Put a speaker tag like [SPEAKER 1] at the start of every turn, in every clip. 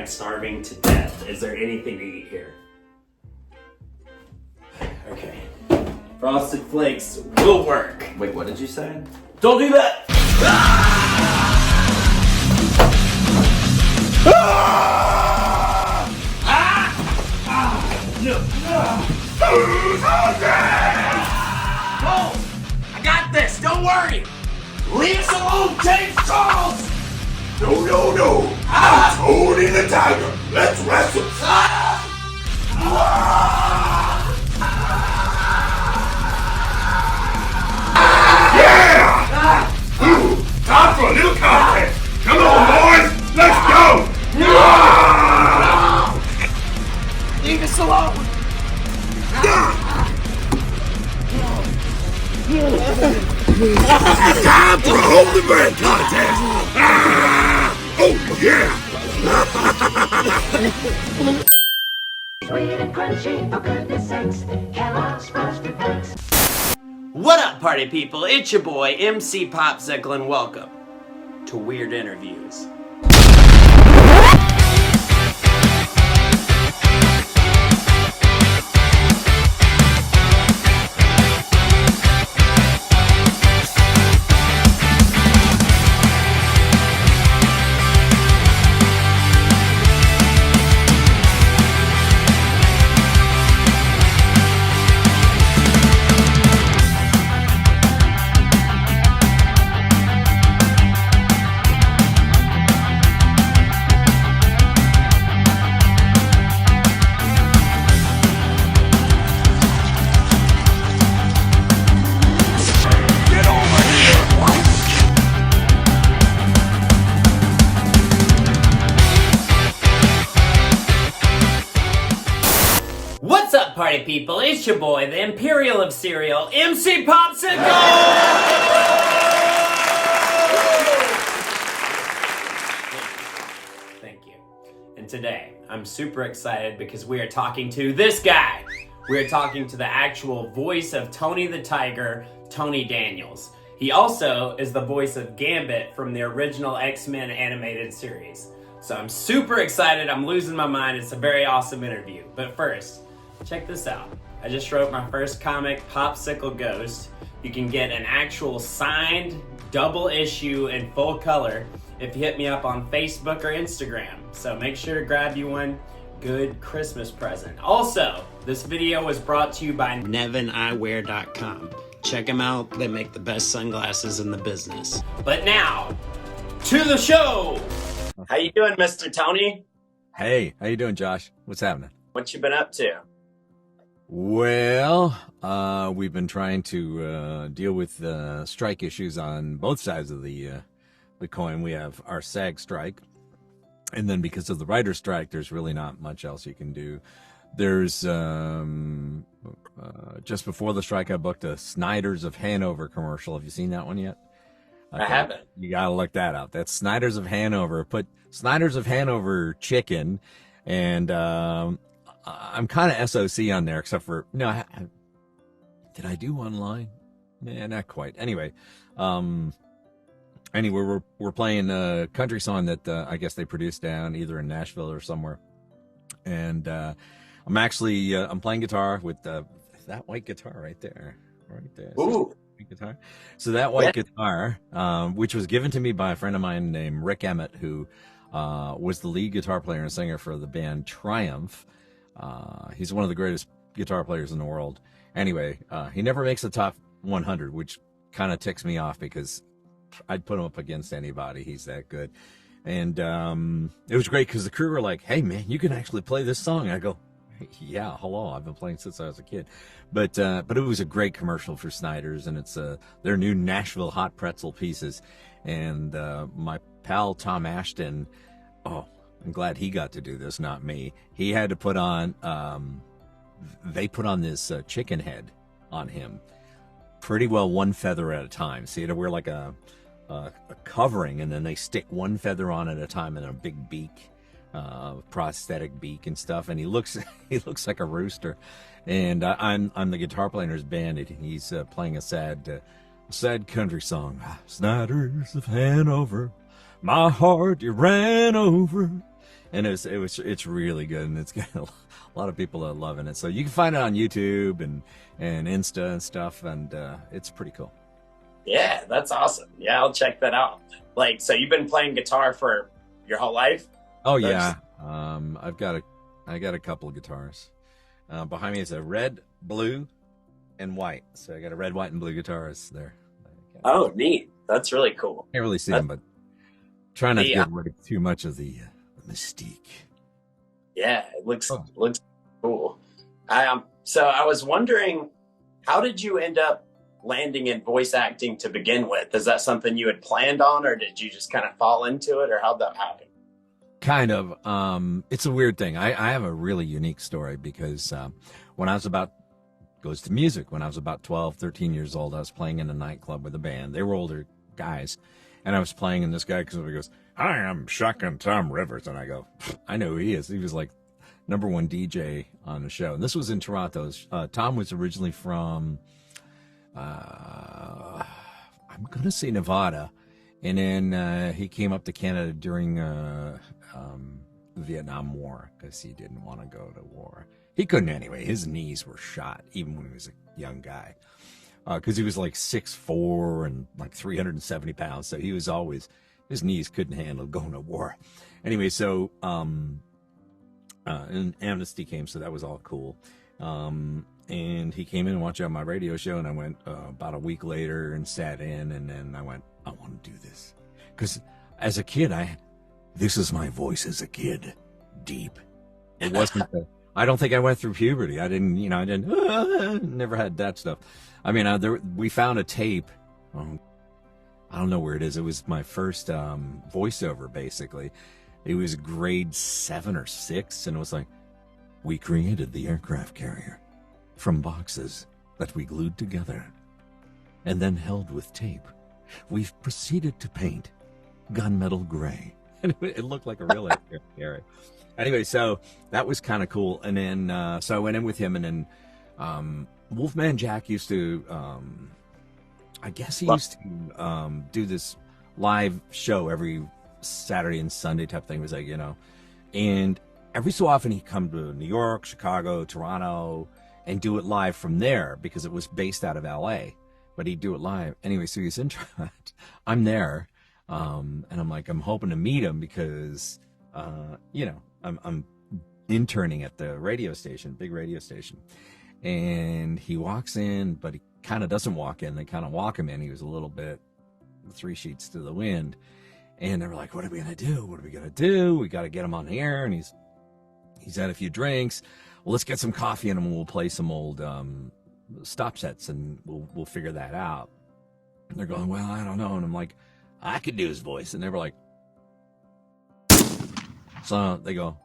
[SPEAKER 1] outside starving to death. Is there anything to eat here? Okay. Frosted Flakes will work.
[SPEAKER 2] Wait, what did you say?
[SPEAKER 1] Don't do that!
[SPEAKER 2] Oh, I got this. Don't worry. Leave us alone, James Charles.
[SPEAKER 3] No. I'm Tony the Tiger. Let's wrestle. Yeah! Ooh, time for a little contest. Come on, boys. Let's go.
[SPEAKER 2] Leave us alone.
[SPEAKER 3] It's time for a holy bread contest. Oh, yeah.
[SPEAKER 4] Sweet and crunchy, for goodness sakes, Kellogg's Frosted Flakes.
[SPEAKER 1] What up, party people? It's your boy, M.C.Popsicle, and welcome to Weird Interviews. What's up, party people? It's your boy, the Imperial of Cereal, M.C.Popsicle! Thank you. And today, I'm super excited because we are talking to this guy. We are talking to the actual voice of Tony the Tiger, Tony Daniels. He also is the voice of Gambit from the original X-Men animated series. So I'm super excited. I'm losing my mind. It's a very awesome interview. But first, check this out. I just wrote my first comic, Popsicle Ghost. You can get an actual signed double issue in full color if you hit me up on Facebook or Instagram. So make sure to grab you one good Christmas present. Also, this video was brought to you by NevinEyewear.com. Check them out. They make the best sunglasses in the business. But now, to the show. How you doing, Mr. Tony?
[SPEAKER 5] Hey, how you doing, Josh? What's happening?
[SPEAKER 1] What you been up to?
[SPEAKER 5] Well, we've been trying to deal with strike issues on both sides of the coin. We have our SAG strike, and then because of the writer's strike, there's really not much else you can do. There's just before the strike, I booked a Snyder's of Hanover commercial. Have you seen that one yet?
[SPEAKER 1] I haven't.
[SPEAKER 5] You gotta look that up. That's Snyder's of Hanover. Put Snyder's of Hanover chicken, and I'm kind of SOC on there, except for did I do one line? Nah, not quite. Anyway, we're playing a country song that I guess they produced down either in Nashville or somewhere, and I'm actually I'm playing guitar with that white guitar right there.
[SPEAKER 1] Ooh.
[SPEAKER 5] Guitar. So that white guitar, which was given to me by a friend of mine named Rick Emmett, who was the lead guitar player and singer for the band Triumph. He's one of the greatest guitar players in the world. Anyway, he never makes the top 100, which kind of ticks me off because I'd put him up against anybody. He's that good. And it was great because the crew were like, "Hey, man, you can actually play this song." I go, "Yeah, hello, I've been playing since I was a kid." But it was a great commercial for Snyder's, and it's their new Nashville hot pretzel pieces. And my pal Tom Ashton, oh, I'm glad he got to do this, not me. He had to put on, they put on this chicken head on him, pretty well one feather at a time. See, to wear like a covering, and then they stick one feather on at a time in a big beak. Prosthetic beak and stuff, and he looks like a rooster. And I'm the guitar player in his band, and he's playing a sad country song. Snyder's of Hanover, my heart you ran over. And it's really good, and it's got a lot of people are loving it. So you can find it on YouTube and Insta and stuff, and it's pretty cool.
[SPEAKER 1] Yeah, that's awesome. Yeah, I'll check that out. Like, so you've been playing guitar for your whole life?
[SPEAKER 5] Oh yeah, I got a couple of guitars. Behind me is a red, blue, and white. So I got a red, white, and blue guitars there.
[SPEAKER 1] Oh, neat. That's really cool.
[SPEAKER 5] Can't really see them, but try not to get rid of too much of the mystique.
[SPEAKER 1] Yeah, it looks cool. So I was wondering, how did you end up landing in voice acting to begin with? Is that something you had planned on, or did you just kind of fall into it, or how'd that happen?
[SPEAKER 5] Kind of. It's a weird thing. I have a really unique story because when I was goes to music. When I was about 12, 13 years old, I was playing in a nightclub with a band. They were older guys. And I was playing, and this guy goes, "Hi, I'm Shotgun Tom Rivers." And I go, I know who he is. He was like #1 DJ on the show. And this was in Toronto. Tom was originally from, I'm going to say Nevada. And then he came up to Canada during the Vietnam War because he didn't want to go to war. He couldn't anyway. His knees were shot even when he was a young guy because he was like 6'4" and like 370 pounds. So he was always, his knees couldn't handle going to war. Anyway, so and amnesty came, so that was all cool. And he came in and watched out my radio show, and I went about a week later and sat in, and then I went, I want to do this. Because as a kid, this is my voice as a kid, deep. It wasn't, I don't think I went through puberty. I never had that stuff. I mean, we found a tape. I don't know where it is. It was my first voiceover, basically. It was grade 7 or 6, and it was like, we created the aircraft carrier from boxes that we glued together and then held with tape. We've proceeded to paint gunmetal gray. And it looked like a real aircraft carrier. Anyway, so that was kind of cool. And then, so I went in with him, and then Wolfman Jack used to, I guess he used to do this live show every Saturday and Sunday type thing. It was like, and every so often he'd come to New York, Chicago, Toronto, and do it live from there because it was based out of LA, but he'd do it live. Anyway, so he's in, I'm there. And I'm like, I'm hoping to meet him because, I'm interning at the radio station, big radio station. And he walks in, but he kind of doesn't walk in. They kind of walk him in. He was a little bit 3 sheets to the wind. And they were like, what are we going to do? What are we going to do? We got to get him on the air. And he's had a few drinks. Well, let's get some coffee in him, and we'll play some old stop sets, and we'll figure that out. And they're going, well, I don't know. And I'm like, I could do his voice. And they were like, so they go,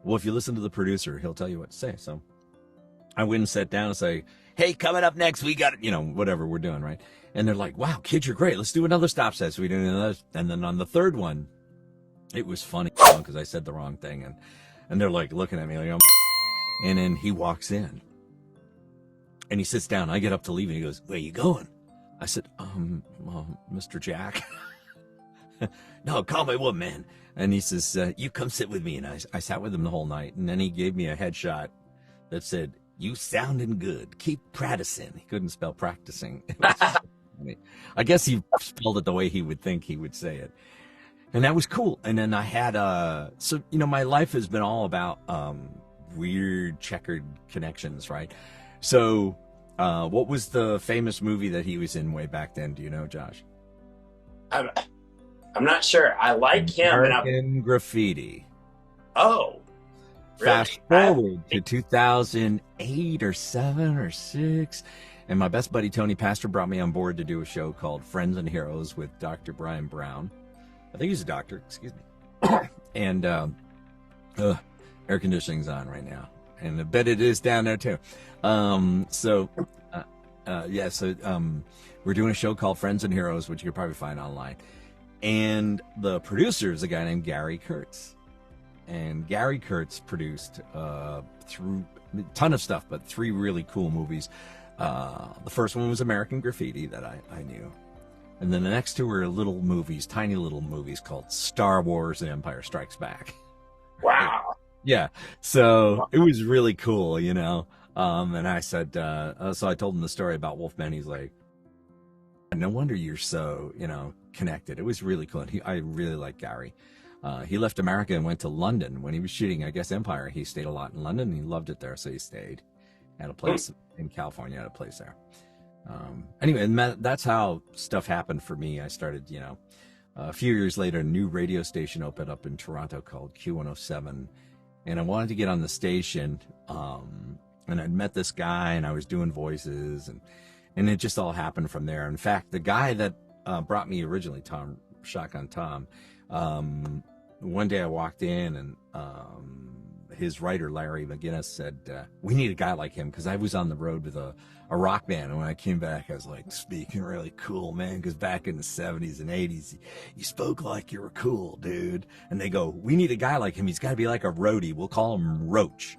[SPEAKER 5] well, if you listen to the producer, he'll tell you what to say. So I went and sat down and say, hey, coming up next, we got, whatever we're doing, right? And they're like, wow, kid, you're great. Let's do another stop set. So we do another. And then on the third one, it was funny because I said the wrong thing. And they're like looking at me like, and then he walks in and he sits down. I get up to leave, and he goes, where you going? I said, well, Mr. Jack. No, call me Woodman. And he says, you come sit with me. And I sat with him the whole night. And then he gave me a headshot that said, you sounding good. Keep practicing. He couldn't spell practicing. I guess he spelled it the way he would think he would say it. And that was cool. And then I had, my life has been all about weird checkered connections, right? So what was the famous movie that he was in way back then? Do you know, Josh?
[SPEAKER 1] I'm not sure. I like him.
[SPEAKER 5] American Graffiti.
[SPEAKER 1] Oh. Really?
[SPEAKER 5] Fast forward to 2008 or 7 or 6. And my best buddy, Tony Pastor, brought me on board to do a show called Friends and Heroes with Dr. Brian Brown. I think he's a doctor, excuse me. And air conditioning's on right now. And I bet it is down there too. So we're doing a show called Friends and Heroes, which you could probably find online. And the producer is a guy named Gary Kurtz. And Gary Kurtz produced through a ton of stuff, but 3 really cool movies. The first one was American Graffiti that I knew. And then the next 2 were little movies, tiny little movies called Star Wars and Empire Strikes Back.
[SPEAKER 1] Wow.
[SPEAKER 5] Yeah. So it was really cool, you know. And I said, so I told him the story about Wolfman. He's like, no wonder you're so, you know, connected. It was really cool. And I really like Gary. He left America and went to London when he was shooting, I guess, Empire. He stayed a lot in London. He loved it there, so he stayed. Had a place in California, had a place there. Anyway, and that's how stuff happened for me. I started, you know, a few years later, a new radio station opened up in Toronto called Q107. And I wanted to get on the station. And I'd met this guy and I was doing voices and it just all happened from there. In fact, the guy that brought me originally, Shotgun Tom, one day I walked in and his writer, Larry McGinnis, said, we need a guy like him, because I was on the road with a rock band. And when I came back, I was like speaking really cool, man, because back in the 70s and 80s, you spoke like you were cool, dude. And they go, we need a guy like him. He's got to be like a roadie. We'll call him Roach,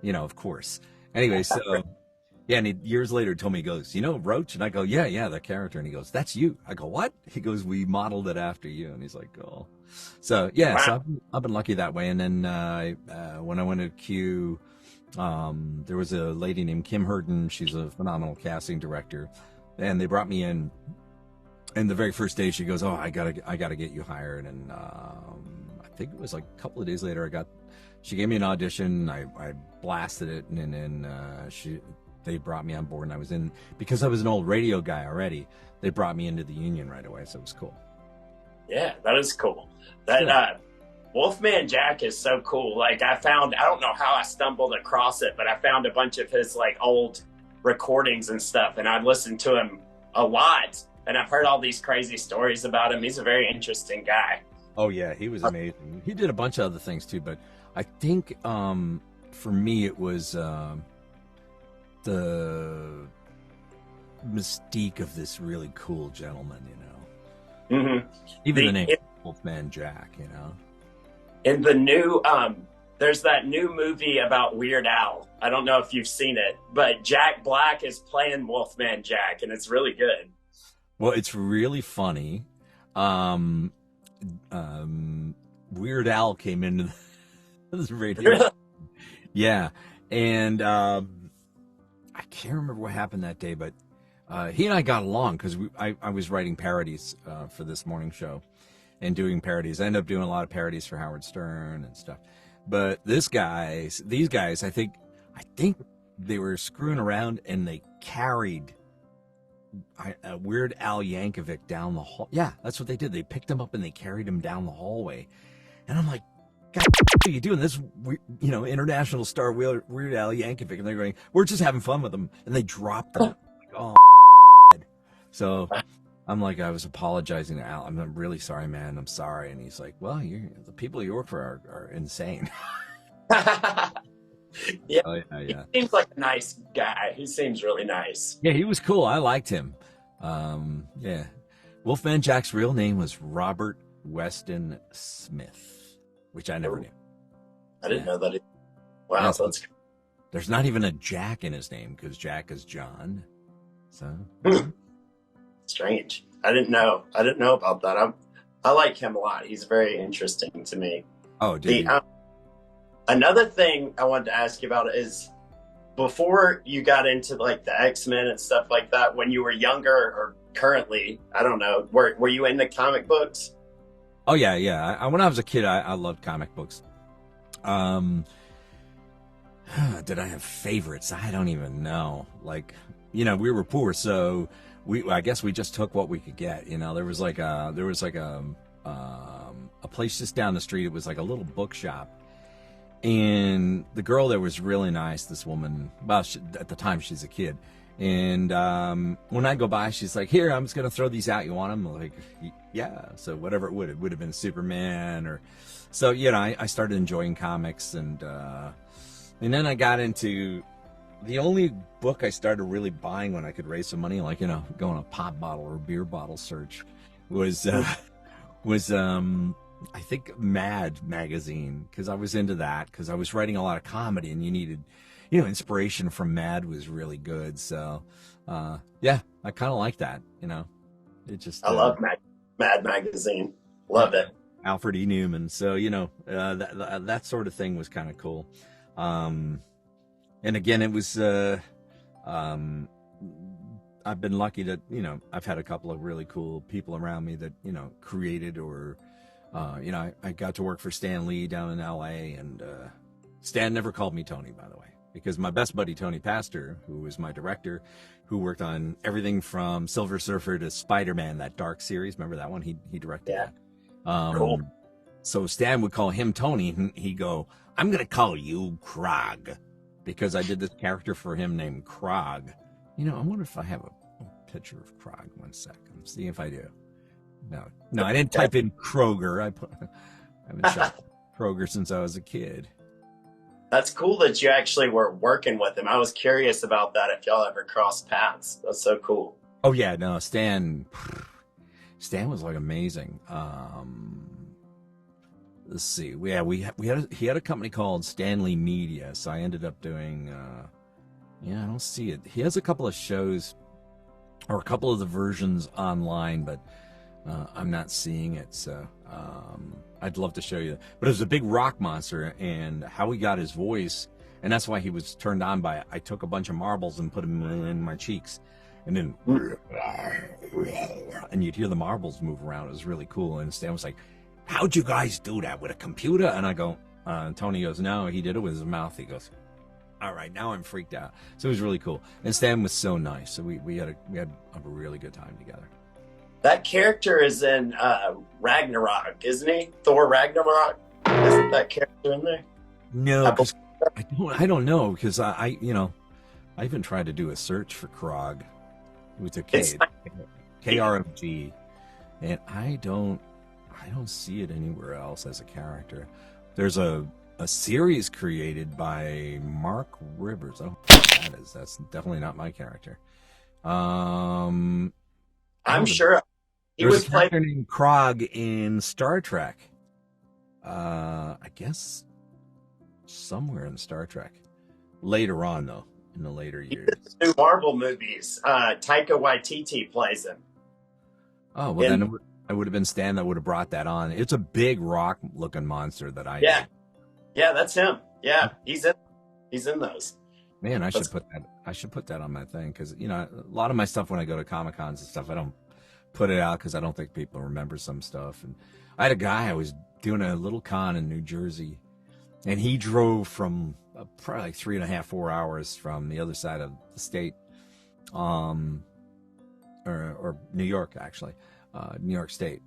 [SPEAKER 5] you know, of course. Anyway, so yeah, and he, years later told me, he goes, you know Roach? And I go, yeah, that character. And he goes, that's you. I go, what? He goes, we modeled it after you. And he's like, oh. So yeah, so I've been lucky that way. And then when I went to Q, there was a lady named Kim Herden. She's a phenomenal casting director, and they brought me in. And the very first day, she goes, "Oh, I gotta get you hired." And I think it was like a couple of days later, she gave me an audition. I blasted it, and then they brought me on board, and I was in, because I was an old radio guy already. They brought me into the union right away, so it was cool.
[SPEAKER 1] Yeah, that is cool. That Wolfman Jack is so cool. Like, I don't know how I stumbled across it, but I found a bunch of his like old recordings and stuff, and I've listened to him a lot, and I've heard all these crazy stories about him. He's a very interesting guy.
[SPEAKER 5] Oh yeah, he was amazing. He did a bunch of other things too, but I think for me it was the mystique of this really cool gentleman, you know.
[SPEAKER 1] Mm-hmm.
[SPEAKER 5] Even the name Wolfman Jack, you know.
[SPEAKER 1] In the new, there's that new movie about Weird Al. I don't know if you've seen it, but Jack Black is playing Wolfman Jack, and it's really good.
[SPEAKER 5] Well, it's really funny. Weird Al came into the radio. Yeah, and I can't remember what happened that day, but he and I got along because I was writing parodies for this morning show and doing parodies. I ended up doing a lot of parodies for Howard Stern and stuff. But these guys, I think they were screwing around and they carried Weird Al Yankovic down the hall. Yeah, that's what they did. They picked him up and they carried him down the hallway. And I'm like, God, what are you doing? This, you know, international star Weird Al Yankovic. And they're going, we're just having fun with him. And they dropped him. Like, oh, so I'm like, I was apologizing to Al. I'm really sorry, man. I'm sorry. And he's like, well, the people you work for are insane.
[SPEAKER 1] Yeah.
[SPEAKER 5] Oh, yeah.
[SPEAKER 1] He seems like a nice guy. He seems really nice.
[SPEAKER 5] Yeah, he was cool. I liked him. Yeah. Wolfman Jack's real name was Robert Weston Smith, which I never knew.
[SPEAKER 1] I didn't know that. Wow,
[SPEAKER 5] Yeah, so
[SPEAKER 1] that's
[SPEAKER 5] there's not even a Jack in his name because Jack is John. So
[SPEAKER 1] strange. I didn't know about that. I like him a lot. He's very interesting to me.
[SPEAKER 5] Oh, dude.
[SPEAKER 1] Another thing I wanted to ask you about is, before you got into like the X-Men and stuff like that, when you were younger or currently, I don't know, were you into comic books?
[SPEAKER 5] Oh yeah. When I was a kid, I loved comic books. Did I have favorites? I don't even know. Like, you know, we were poor, so I guess we just took what we could get. You know, there was like a place just down the street. It was like a little bookshop. And the girl there was really nice, this woman. Well, at the time, she's a kid. And when I go by, she's like, here, I'm just going to throw these out. You want them? I'm like, yeah. So whatever it would have been Superman or... So, you know, I started enjoying comics. And then I got into... The only book I started really buying when I could raise some money, like, you know, go on a pop bottle or beer bottle search, was I think Mad magazine, because I was into that, because I was writing a lot of comedy and you needed, you know, inspiration from Mad was really good. So, yeah, I kind of like that, you know. It just
[SPEAKER 1] I love Mad magazine. Loved it.
[SPEAKER 5] Alfred E. Newman. So, that sort of thing was kind of cool. And again, it was, I've been lucky that, I've had a couple of really cool people around me that, created or, I got to work for Stan Lee down in LA, and Stan never called me Tony, by the way, because my best buddy, Tony Pastor, who was my director, who worked on everything from Silver Surfer to Spider-Man, that Dark series. Remember that one? He directed that.
[SPEAKER 1] Cool.
[SPEAKER 5] So Stan would call him Tony, and he'd go, I'm going to call you Krog, because I did this character for him named Krog. I wonder if I have a picture of Krog. One sec. I'm seeing if I do. No, I didn't type in Kroger. I haven't shot Kroger since I was a kid.
[SPEAKER 1] That's cool that you actually were working with him. I was curious about that, if y'all ever crossed paths. That's so cool.
[SPEAKER 5] Oh yeah, no, Stan was like amazing. Let's see. He had a company called Stanley Media, so I ended up doing I don't see it. He has a couple of shows or a couple of the versions online, but I'm not seeing it, so I'd love to show you. But it was a big rock monster, and how he got his voice, and that's why he was turned on by it. I took a bunch of marbles and put them in my cheeks, and then and you'd hear the marbles move around. It was really cool. And Stan was like, how'd you guys do that, with a computer? And I go, Tony goes, no, he did it with his mouth. He goes, all right, now I'm freaked out. So it was really cool. And Stan was so nice. So we had a really good time together.
[SPEAKER 1] That character is in Ragnarok, isn't he? Thor Ragnarok? Isn't that character in there?
[SPEAKER 5] No, I don't know, because I even tried to do a search for Krog with a K, KROG, and I don't see it anywhere else as a character. There's a series created by Mark Rivers. Oh, that's definitely not my character.
[SPEAKER 1] I'm sure he
[SPEAKER 5] there's
[SPEAKER 1] would
[SPEAKER 5] a
[SPEAKER 1] play.
[SPEAKER 5] character named Krog in Star Trek. I guess somewhere in Star Trek. Later on, though, in the later years.
[SPEAKER 1] The new Marvel movies. Taika Waititi plays him.
[SPEAKER 5] Oh, well, then it would have been Stan that would have brought that on. It's a big rock-looking monster that I did.
[SPEAKER 1] Yeah, that's him. Yeah, he's in those.
[SPEAKER 5] Man, I should put that on my thing, because a lot of my stuff when I go to Comic Cons and stuff, I don't put it out because I don't think people remember some stuff. And I had a guy, I was doing a little con in New Jersey, and he drove from probably like 3.5, 4 hours from the other side of the state, or New York, actually, New York State.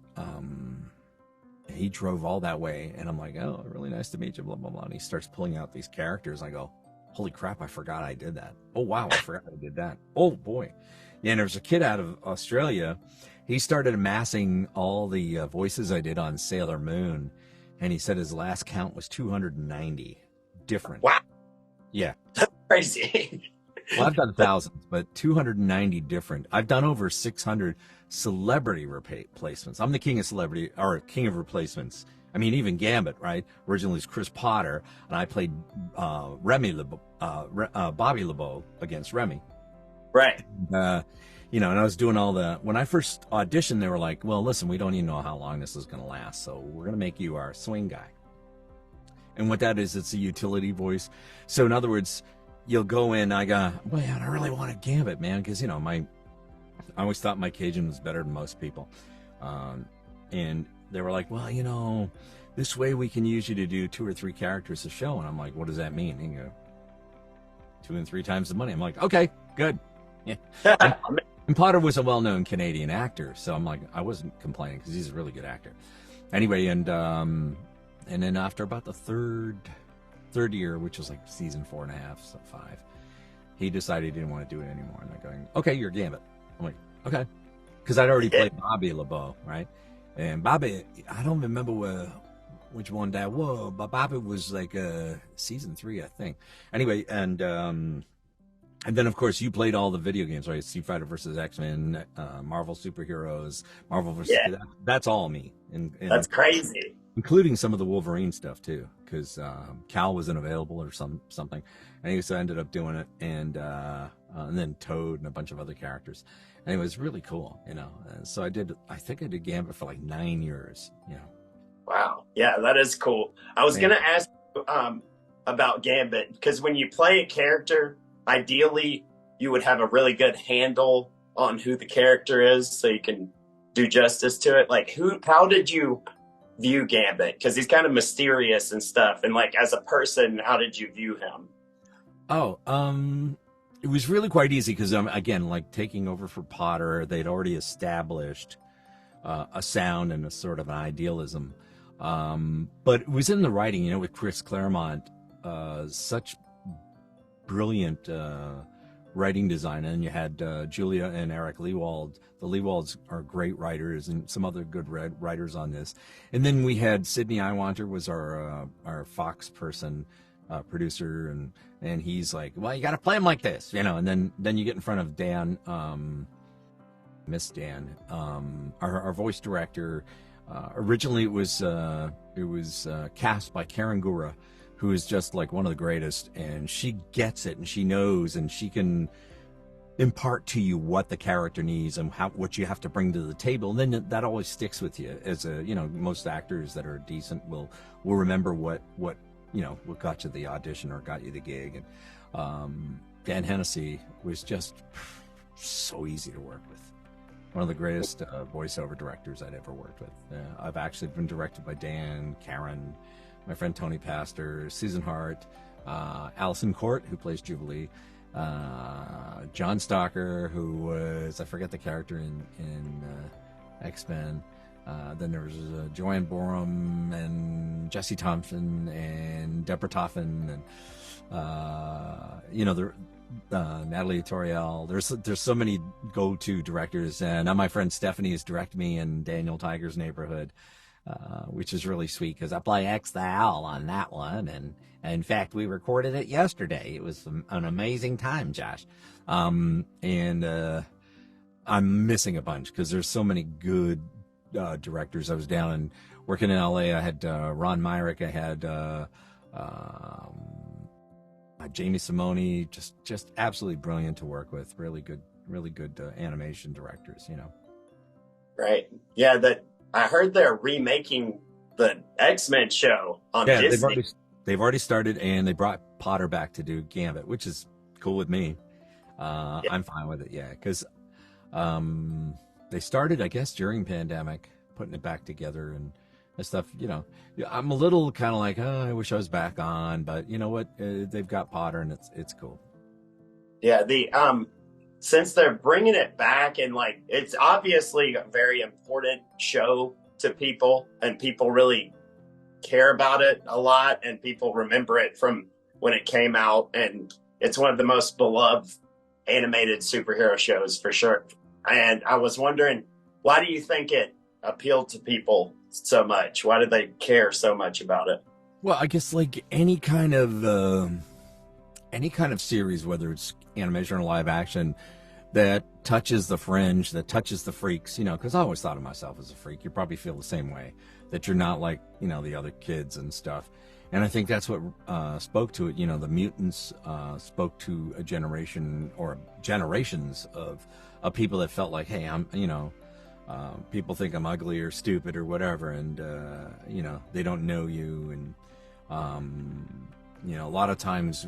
[SPEAKER 5] He drove all that way, and I'm like, oh, really nice to meet you, blah, blah, blah. And he starts pulling out these characters. I go, holy crap, I forgot I did that. Oh, wow, I forgot I did that. Oh, boy. Yeah, and there was a kid out of Australia. He started amassing all the voices I did on Sailor Moon, and he said his last count was 290 different.
[SPEAKER 1] Wow.
[SPEAKER 5] Yeah.
[SPEAKER 1] That's crazy.
[SPEAKER 5] Well, I've done thousands, but 290 different. I've done over 600 celebrity replacements. I'm the king of celebrity, or king of replacements. I mean, even Gambit, right? Originally it's Chris Potter, and I played Bobby LeBeau against Remy.
[SPEAKER 1] Right.
[SPEAKER 5] And I was doing all the, when I first auditioned, they were like, well, listen, we don't even know how long this is going to last, so we're going to make you our swing guy. And what that is, it's a utility voice. So in other words, you'll go in, I go, man, I really want a Gambit, man, because, I always thought my Cajun was better than most people. And they were like, well, this way we can use you to do 2 or 3 characters a show. And I'm like, what does that mean? And you go, 2 and 3 times the money. I'm like, okay, good. Yeah. And Potter was a well-known Canadian actor, so I'm like, I wasn't complaining because he's a really good actor. Anyway, and then after about the third year, which was like season 4.5, so 5, he decided he didn't want to do it anymore. And they're going, okay, you're Gambit. I'm like, okay, because I'd already played Bobby LeBeau, right? And Bobby, I don't remember which one that was, but Bobby was like season 3, I think. Anyway, and then of course you played all the video games, right? Street Fighter versus X-Men, Marvel superheroes, Marvel versus that's all me. And
[SPEAKER 1] that's crazy.
[SPEAKER 5] Including some of the Wolverine stuff too, because Cal wasn't available or something. Anyway, so I ended up doing it, and then Toad and a bunch of other characters. And it was really cool, And so I think I did Gambit for like 9 years,
[SPEAKER 1] Wow. Yeah, that is cool. I was
[SPEAKER 5] Man.
[SPEAKER 1] gonna ask about Gambit, because when you play a character, ideally you would have a really good handle on who the character is, so you can do justice to it. Like, how did you view Gambit? Because he's kind of mysterious and stuff. And like, as a person, how did you view him?
[SPEAKER 5] Oh, it was really quite easy because again, like taking over for Potter, they'd already established a sound and a sort of an idealism. But it was in the writing, with Chris Claremont, such brilliant writing design, and you had Julia and Eric Lewald. The Lewalds are great writers, and some other good writers on this. And then we had Sydney Iwanter was our Fox person, producer, and he's like, well, you got to play him like this, And then you get in front of Dan, Miss Dan, our voice director. Originally, it was cast by Karen Gura, who is just like one of the greatest, and she gets it, and she knows, and she can impart to you what the character needs and what you have to bring to the table. And then that always sticks with you. As most actors that are decent will remember what got you the audition or got you the gig. And Dan Hennessy was just so easy to work with. One of the greatest voiceover directors I'd ever worked with. I've actually been directed by Dan, Karen, my friend Tony Pastor, Susan Hart, Allison Court, who plays Jubilee, John Stalker, who was, I forget the character in X-Men. Then there was Joanne Borum and Jesse Thompson and Deborah Toffin and Natalie Toriel. There's so many go-to directors, and now my friend Stephanie is directing me in Daniel Tiger's Neighborhood, which is really sweet because I play X the Owl on that one, and in fact we recorded it yesterday. It was an amazing time, Josh. And I'm missing a bunch because there's so many good directors. I was down and working in LA. I had Ron Myrick. I had Jamie Simone, just absolutely brilliant to work with. Really good animation directors,
[SPEAKER 1] Right. Yeah, I heard they're remaking the X-Men show on Disney.
[SPEAKER 5] They've already started, and they brought Potter back to do Gambit, which is cool with me. Yeah. I'm fine with it, yeah, because they started, I guess, during pandemic, putting it back together and stuff. I'm a little kind of like, I wish I was back on, but you know what? They've got Potter, and it's cool.
[SPEAKER 1] Yeah, since they're bringing it back, and like, it's obviously a very important show to people, and people really care about it a lot, and people remember it from when it came out, and it's one of the most beloved animated superhero shows for sure. And I was wondering, why do you think it appealed to people so much? Why did they care so much about it?
[SPEAKER 5] Well, I guess like any kind of series, whether it's animation or live action, that touches the fringe, that touches the freaks, because I always thought of myself as a freak. You probably feel the same way, that you're not like, the other kids and stuff. And I think that's what spoke to it. The mutants spoke to a generation or generations of people that felt like, hey, I'm, people think I'm ugly or stupid or whatever, and they don't know you, and a lot of times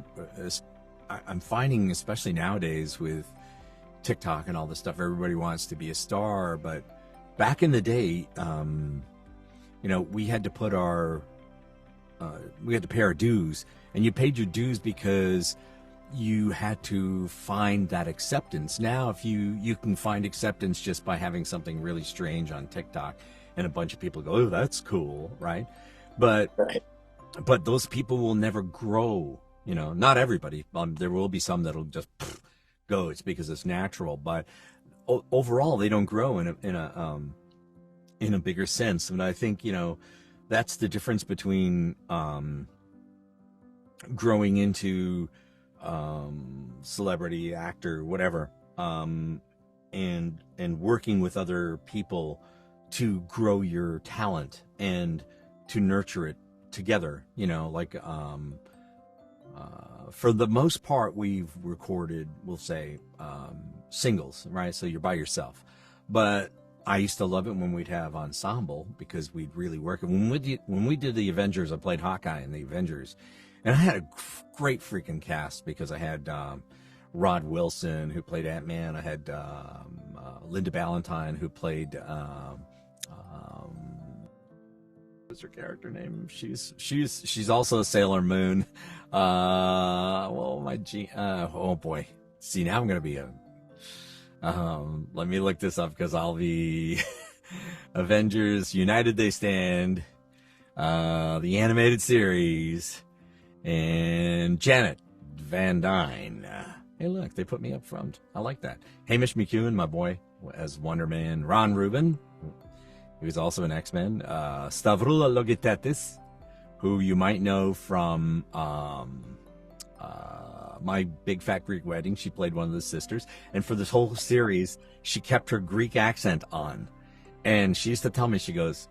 [SPEAKER 5] I'm finding, especially nowadays with TikTok and all this stuff, everybody wants to be a star, but back in the day, we had to put we had to pay our dues, and you paid your dues because you had to find that acceptance. Now, if you can find acceptance just by having something really strange on TikTok, and a bunch of people go, "Oh, that's cool," right? But those people will never grow. Not everybody. There will be some that'll just go. It's because it's natural, but overall, they don't grow in a bigger sense. And I think that's the difference between growing into celebrity, actor, whatever, and working with other people to grow your talent and to nurture it together. For the most part, we've recorded, we'll say, singles, right? So you're by yourself. But I used to love it when we'd have ensemble because we'd really work. And when we did the Avengers, I played Hawkeye in the Avengers, and I had a great freaking cast because I had Rod Wilson, who played Ant-Man. I had Linda Ballantyne, who played what's her character name? She's also Sailor Moon. Oh boy. See, now I'm gonna be a. Let me look this up because I'll be Avengers United They Stand, the animated series, and Janet Van Dyne. Hey, look, they put me up front. I like that. Hamish McEwen, my boy, as Wonder Man. Ron Rubin, he was also an X-Men. Stavrula Logitatis, who you might know from My Big Fat Greek Wedding. She played one of the sisters. And for this whole series, she kept her Greek accent on. And she used to tell me, she goes,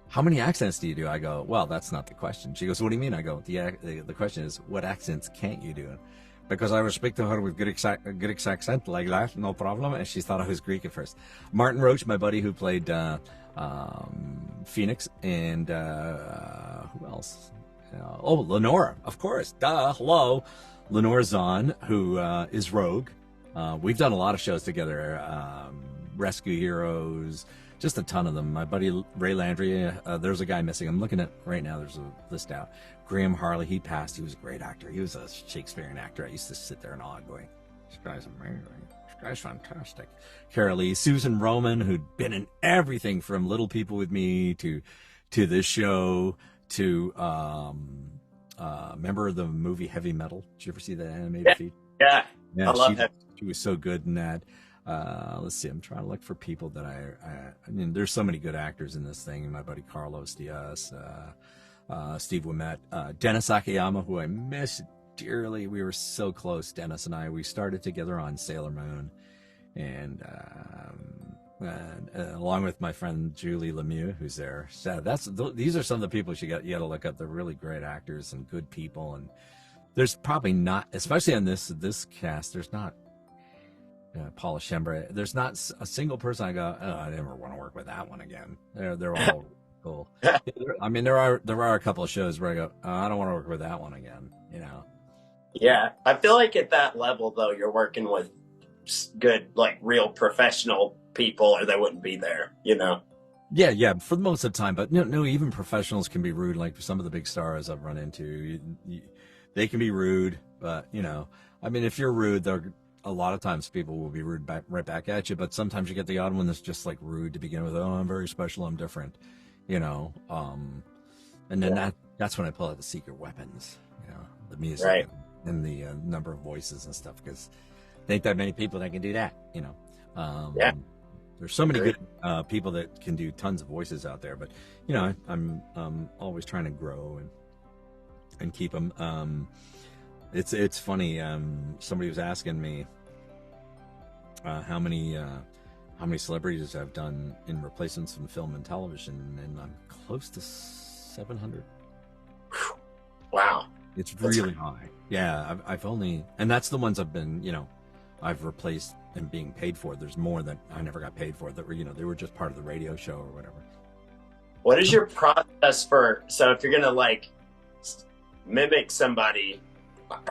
[SPEAKER 5] how many accents do you do? I go, well, that's not the question. She goes, what do you mean? I go, the question is, what accents can't you do? Because I would speak to her with Greek accent like that, no problem. And she thought I was Greek at first. Martin Roach, my buddy who played Phoenix, and who else? Lenora, of course. Duh, hello. Lenore Zahn, who is Rogue. We've done a lot of shows together. Rescue Heroes, just a ton of them. My buddy Ray Landry, there's a guy missing. I'm looking at right now, there's a list out. Graham Harley, he passed. He was a great actor. He was a Shakespearean actor. I used to sit there in awe going, this guy's amazing. This guy's fantastic. Carol Lee, Susan Roman, who'd been in everything from Little People with Me to this show to remember the movie Heavy Metal? Did you ever see that animated feed?
[SPEAKER 1] Yeah,
[SPEAKER 5] yeah,
[SPEAKER 1] I love that.
[SPEAKER 5] She was so good in that. Let's see. I'm trying to look for people that I mean, there's so many good actors in this thing. My buddy Carlos Diaz, Steve Wimet, Dennis Akiyama, who I miss dearly. We were so close, Dennis and I. We started together on Sailor Moon, and along with my friend Julie Lemieux, who's there. So these are some of the people you got to look up. They're really great actors and good people. And there's probably not, especially on this cast, there's not. Paula Shembra. There's not a single person I go, oh, I never want to work with that one again. They're all cool. I mean, there are a couple of shows where I go, oh, I don't want to work with that one again. You know.
[SPEAKER 1] Yeah, I feel like at that level though, you're working with good, like real professional people, or they wouldn't be there. You know.
[SPEAKER 5] Yeah, for the most of the time. But no, even professionals can be rude. Like some of the big stars I've run into, they can be rude. But I mean, if you're rude, a lot of times people will be rude right back at you, but sometimes you get the odd one that's just like rude to begin with. Oh, I'm very special, I'm different, and then that's when I pull out the secret weapons, the music,
[SPEAKER 1] right,
[SPEAKER 5] and the number of voices and stuff, because there ain't that many people that can do that, There's so many good people that can do tons of voices out there, but I'm always trying to grow and keep them. It's funny. Somebody was asking me how many celebrities I've done in replacements in film and television, and I'm close to 700.
[SPEAKER 1] Wow,
[SPEAKER 5] it's really high. Yeah, I've only, and that's the ones I've been, I've replaced and being paid for. There's more that I never got paid for that were, they were just part of the radio show or whatever.
[SPEAKER 1] What is your process for? So if you're gonna like mimic somebody,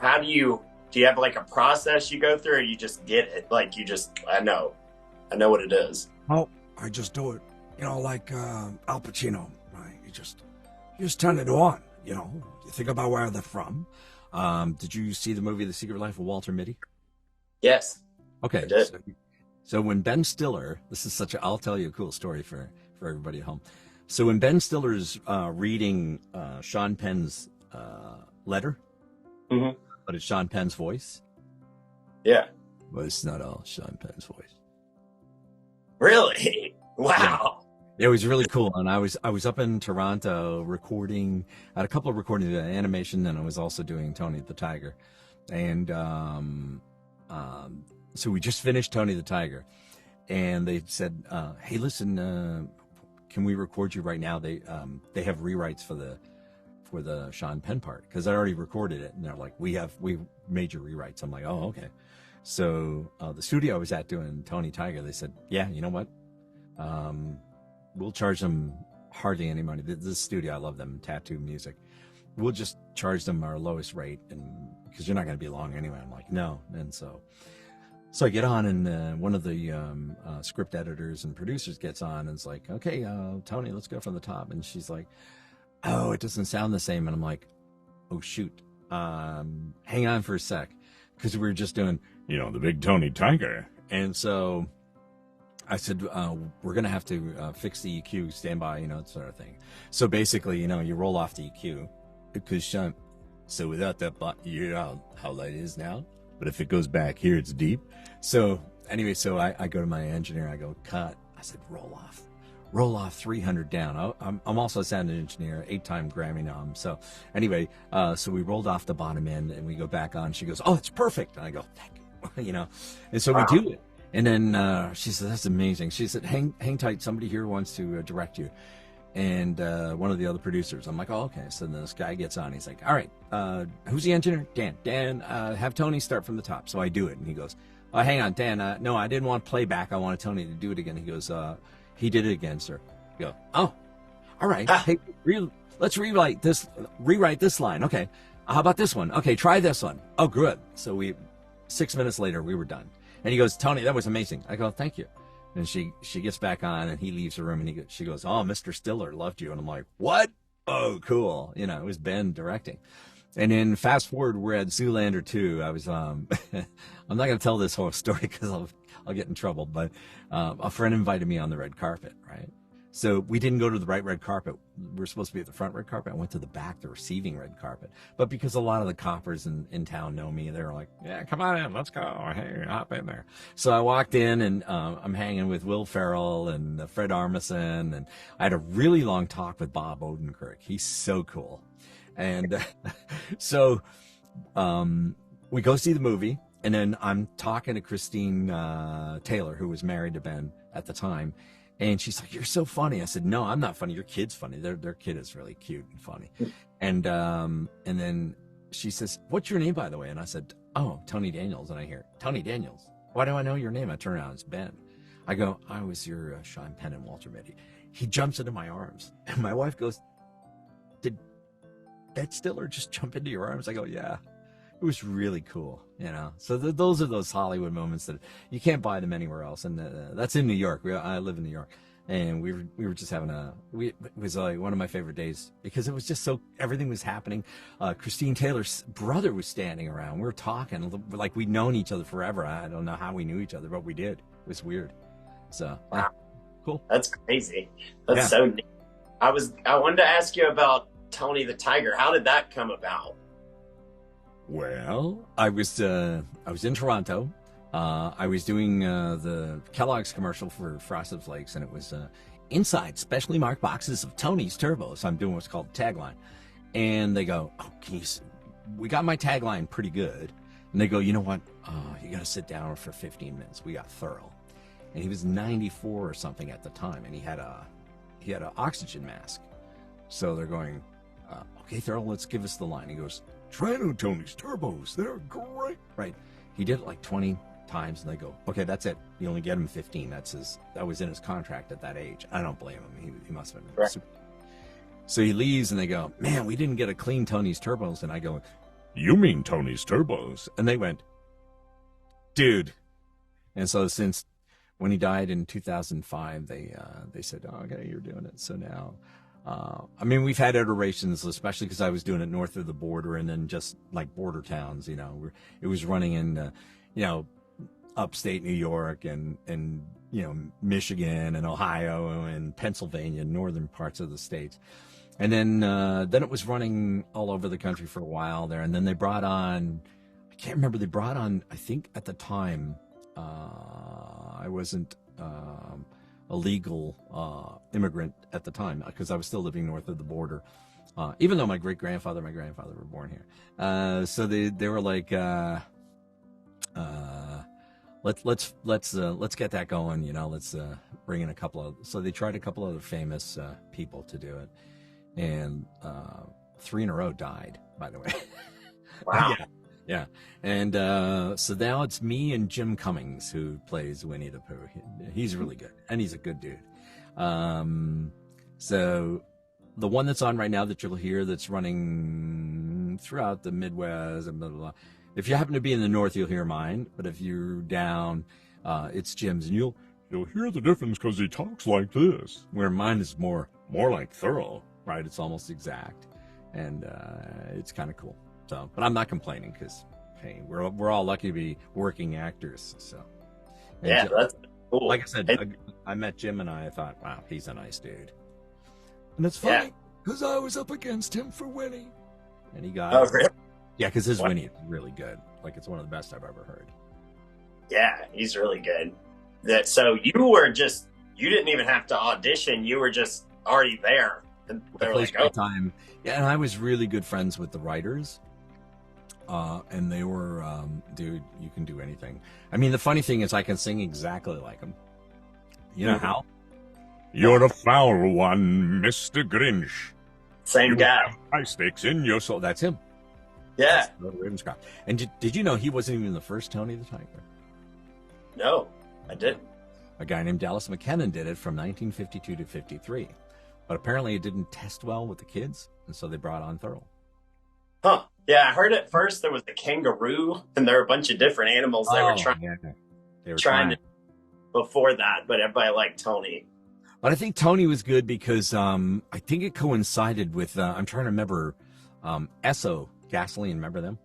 [SPEAKER 1] how do you have like a process you go through, or you just get it? Like I know what it is.
[SPEAKER 2] Oh, I just do it, like Al Pacino, right? You just turn it on, you think about where they're from.
[SPEAKER 5] Did you see the movie The Secret Life of Walter Mitty?
[SPEAKER 1] Yes.
[SPEAKER 5] Okay.
[SPEAKER 1] I did.
[SPEAKER 5] So when Ben Stiller, I'll tell you a cool story for everybody at home. So when Ben Stiller's reading Sean Penn's letter,
[SPEAKER 1] mm-hmm.
[SPEAKER 5] but it's Sean Penn's voice.
[SPEAKER 1] Yeah.
[SPEAKER 5] But it's not all Sean Penn's voice.
[SPEAKER 1] Really? Wow.
[SPEAKER 5] Yeah. It was really cool. And I was up in Toronto recording, I had a couple of recordings of animation, and I was also doing Tony the Tiger. And so we just finished Tony the Tiger. And they said, hey, listen, can we record you right now? They have rewrites for the Sean Penn part, because I already recorded it, and they're like, we made your rewrites. I'm like, oh, okay. So the studio I was at doing Tony Tiger, they said, yeah, you know what, We'll charge them hardly any money. This studio, I love them, tattoo music. We'll just charge them our lowest rate, and because you're not going to be long anyway. I'm like, no. And so I get on, and one of the script editors and producers gets on and is like, okay, Tony, let's go from the top. And she's like, oh, it doesn't sound the same. And I'm like, oh, shoot. Hang on for a sec. Because we were just doing, the big Tony Tiger. And so I said, we're going to have to fix the EQ, stand by, sort of thing. So basically, you roll off the EQ. Because, so without that, you know how light it is now? But if it goes back here, it's deep. So anyway, I go to my engineer. I go, cut. I said, roll off 300 down. I'm also a sound engineer, 8-time Grammy nom. So anyway, so we rolled off the bottom end, and we go back on. She goes, oh, it's perfect. And I go, thank you. And so we do it. And then she said, that's amazing. She said, hang tight. Somebody here wants to direct you. And one of the other producers. I'm like, oh, okay. So then this guy gets on. He's like, all right, who's the engineer? Dan, have Tony start from the top. So I do it. And he goes, hang on, Dan. No, I didn't want playback. I wanted Tony to do it again. He goes, he did it again, sir. I go, oh, all right. Hey, let's rewrite this line. Okay. How about this one? Okay, try this one. Oh, good. So 6 minutes later, we were done. And he goes, Tony, that was amazing. I go, thank you. And she gets back on, and he leaves the room, and she goes, oh, Mr. Stiller loved you. And I'm like, what? Oh, cool. It was Ben directing. And then fast forward, we're at Zoolander 2. I was, I'm not going to tell this whole story because I'll get in trouble, but a friend invited me on the red carpet, right? So we didn't go to the right red carpet. We were supposed to be at the front red carpet. I went to the back, the receiving red carpet. But because a lot of the coppers in town know me, they're like, yeah, come on in, let's go. Hey, hop in there. So I walked in, and I'm hanging with Will Ferrell and Fred Armisen. And I had a really long talk with Bob Odenkirk. He's so cool. And so we go see the movie. And then I'm talking to Christine Taylor, who was married to Ben at the time. And she's like, you're so funny. I said, no, I'm not funny. Your kid's funny. Their kid is really cute and funny. And then she says, what's your name, by the way? And I said, oh, Tony Daniels. And I hear, Tony Daniels. Why do I know your name? I turn around, it's Ben. I go, I was your Sean Penn and Walter Mitty. He jumps into my arms. And my wife goes, did Ben Stiller just jump into your arms? I go, yeah. It was really cool, So those are those Hollywood moments that you can't buy them anywhere else, and that's in New York. I live in New York, and we were just having it was like one of my favorite days because it was just everything was happening. Christine Taylor's brother was standing around. We were talking like we'd known each other forever. I don't know how we knew each other, but we did. It was weird. So
[SPEAKER 1] wow.
[SPEAKER 5] Cool.
[SPEAKER 1] That's crazy. That's so neat. I wanted to ask you about Tony the Tiger. How did that come about?
[SPEAKER 5] Well, I was in Toronto. I was doing the Kellogg's commercial for Frosted Flakes, and it was inside specially marked boxes of Tony's Turbos. I'm doing what's called a tagline. And they go, oh, we got my tagline pretty good. And they go, you know what? You got to sit down for 15 minutes. We got thorough. And he was 94 or something at the time, and he had an oxygen mask. So they're going, okay, Thurl, let's give us the line. He goes, try out Tony's Turbos. They're great. Right. He did it like 20 times, and they go, okay, that's it. You only get him 15. That was in his contract at that age. I don't blame him. He must have been super. So he leaves, and they go, man, we didn't get a clean Tony's Turbos. And I go, you mean Tony's Turbos? And they went, dude. And so since when he died in 2005, they said, oh, okay, you're doing it. So now, we've had iterations, especially because I was doing it north of the border and then just like border towns, it was running in, upstate New York and Michigan and Ohio and Pennsylvania, northern parts of the states. And then it was running all over the country for a while there. And then they brought on, I think at the time, I wasn't a legal immigrant at the time because I was still living north of the border, even though my great-grandfather and my grandfather were born here. So they were like, let's get that going, let's bring in a couple of. So they tried a couple other famous people to do it, and 3 in a row died, by the way.
[SPEAKER 1] Wow.
[SPEAKER 5] Yeah. And so now it's me and Jim Cummings who plays Winnie the Pooh. He's really good, and he's a good dude. So the one that's on right now that you'll hear that's running throughout the Midwest and blah, blah, blah. If you happen to be in the north, you'll hear mine. But if you're down, it's Jim's, and you'll hear the difference because he talks like this. Where mine is more like thorough, right? It's almost exact, and it's kind of cool. So, but I'm not complaining because hey, we're all lucky to be working actors. So, and
[SPEAKER 1] Yeah, that's cool.
[SPEAKER 5] like I said, I met Jim and I thought, wow, he's a nice dude. And it's funny because I was up against him for Winnie, and he got.
[SPEAKER 1] Oh, really?
[SPEAKER 5] Yeah, because his Winnie is really good. Like it's one of the best I've ever heard.
[SPEAKER 1] Yeah, he's really good. So you didn't even have to audition. You were just already there. And they were like, oh.
[SPEAKER 5] Time. Yeah, and I was really good friends with the writers. And they were, dude, you can do anything. I mean, the funny thing is I can sing exactly like them. You know how?
[SPEAKER 3] You're a foul one, Mr. Grinch.
[SPEAKER 1] Same guy.
[SPEAKER 3] High stakes in your soul.
[SPEAKER 5] So that's him.
[SPEAKER 1] Yeah.
[SPEAKER 5] That's Ravenscroft. And did you know he wasn't even the first Tony the Tiger?
[SPEAKER 1] No, I didn't.
[SPEAKER 5] A guy named Dallas McKennon did it from 1952 to 53. But apparently it didn't test well with the kids, and so they brought on Thurl.
[SPEAKER 1] Huh. Yeah, I heard at first there was a kangaroo, and there were a bunch of different animals they were trying to before that, but everybody liked Tony.
[SPEAKER 5] But I think Tony was good because I think it coincided with, I'm trying to remember, Esso Gasoline, remember them?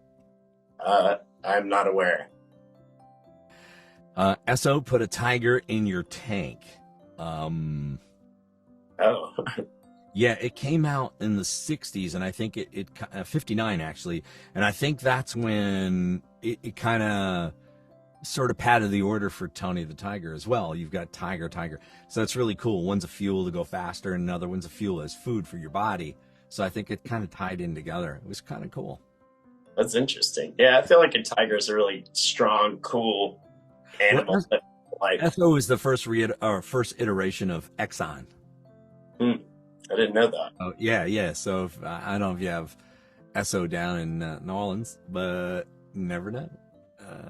[SPEAKER 1] I'm not aware.
[SPEAKER 5] Esso put a tiger in your tank.
[SPEAKER 1] Oh.
[SPEAKER 5] Yeah, it came out in the 60s, and I think it 59 actually, and I think that's when it kind of sort of padded the order for Tony the Tiger as well. You've got Tiger, so it's really cool. One's a fuel to go faster, and another one's a fuel as food for your body. So I think it kind of tied in together. It was kind of cool.
[SPEAKER 1] That's interesting. Yeah, I feel like a tiger is a really strong, cool animal.
[SPEAKER 5] Esso is the first iteration of Exxon.
[SPEAKER 1] I didn't know that.
[SPEAKER 5] Oh yeah. So I don't know if you have Esso down in New Orleans, but never know.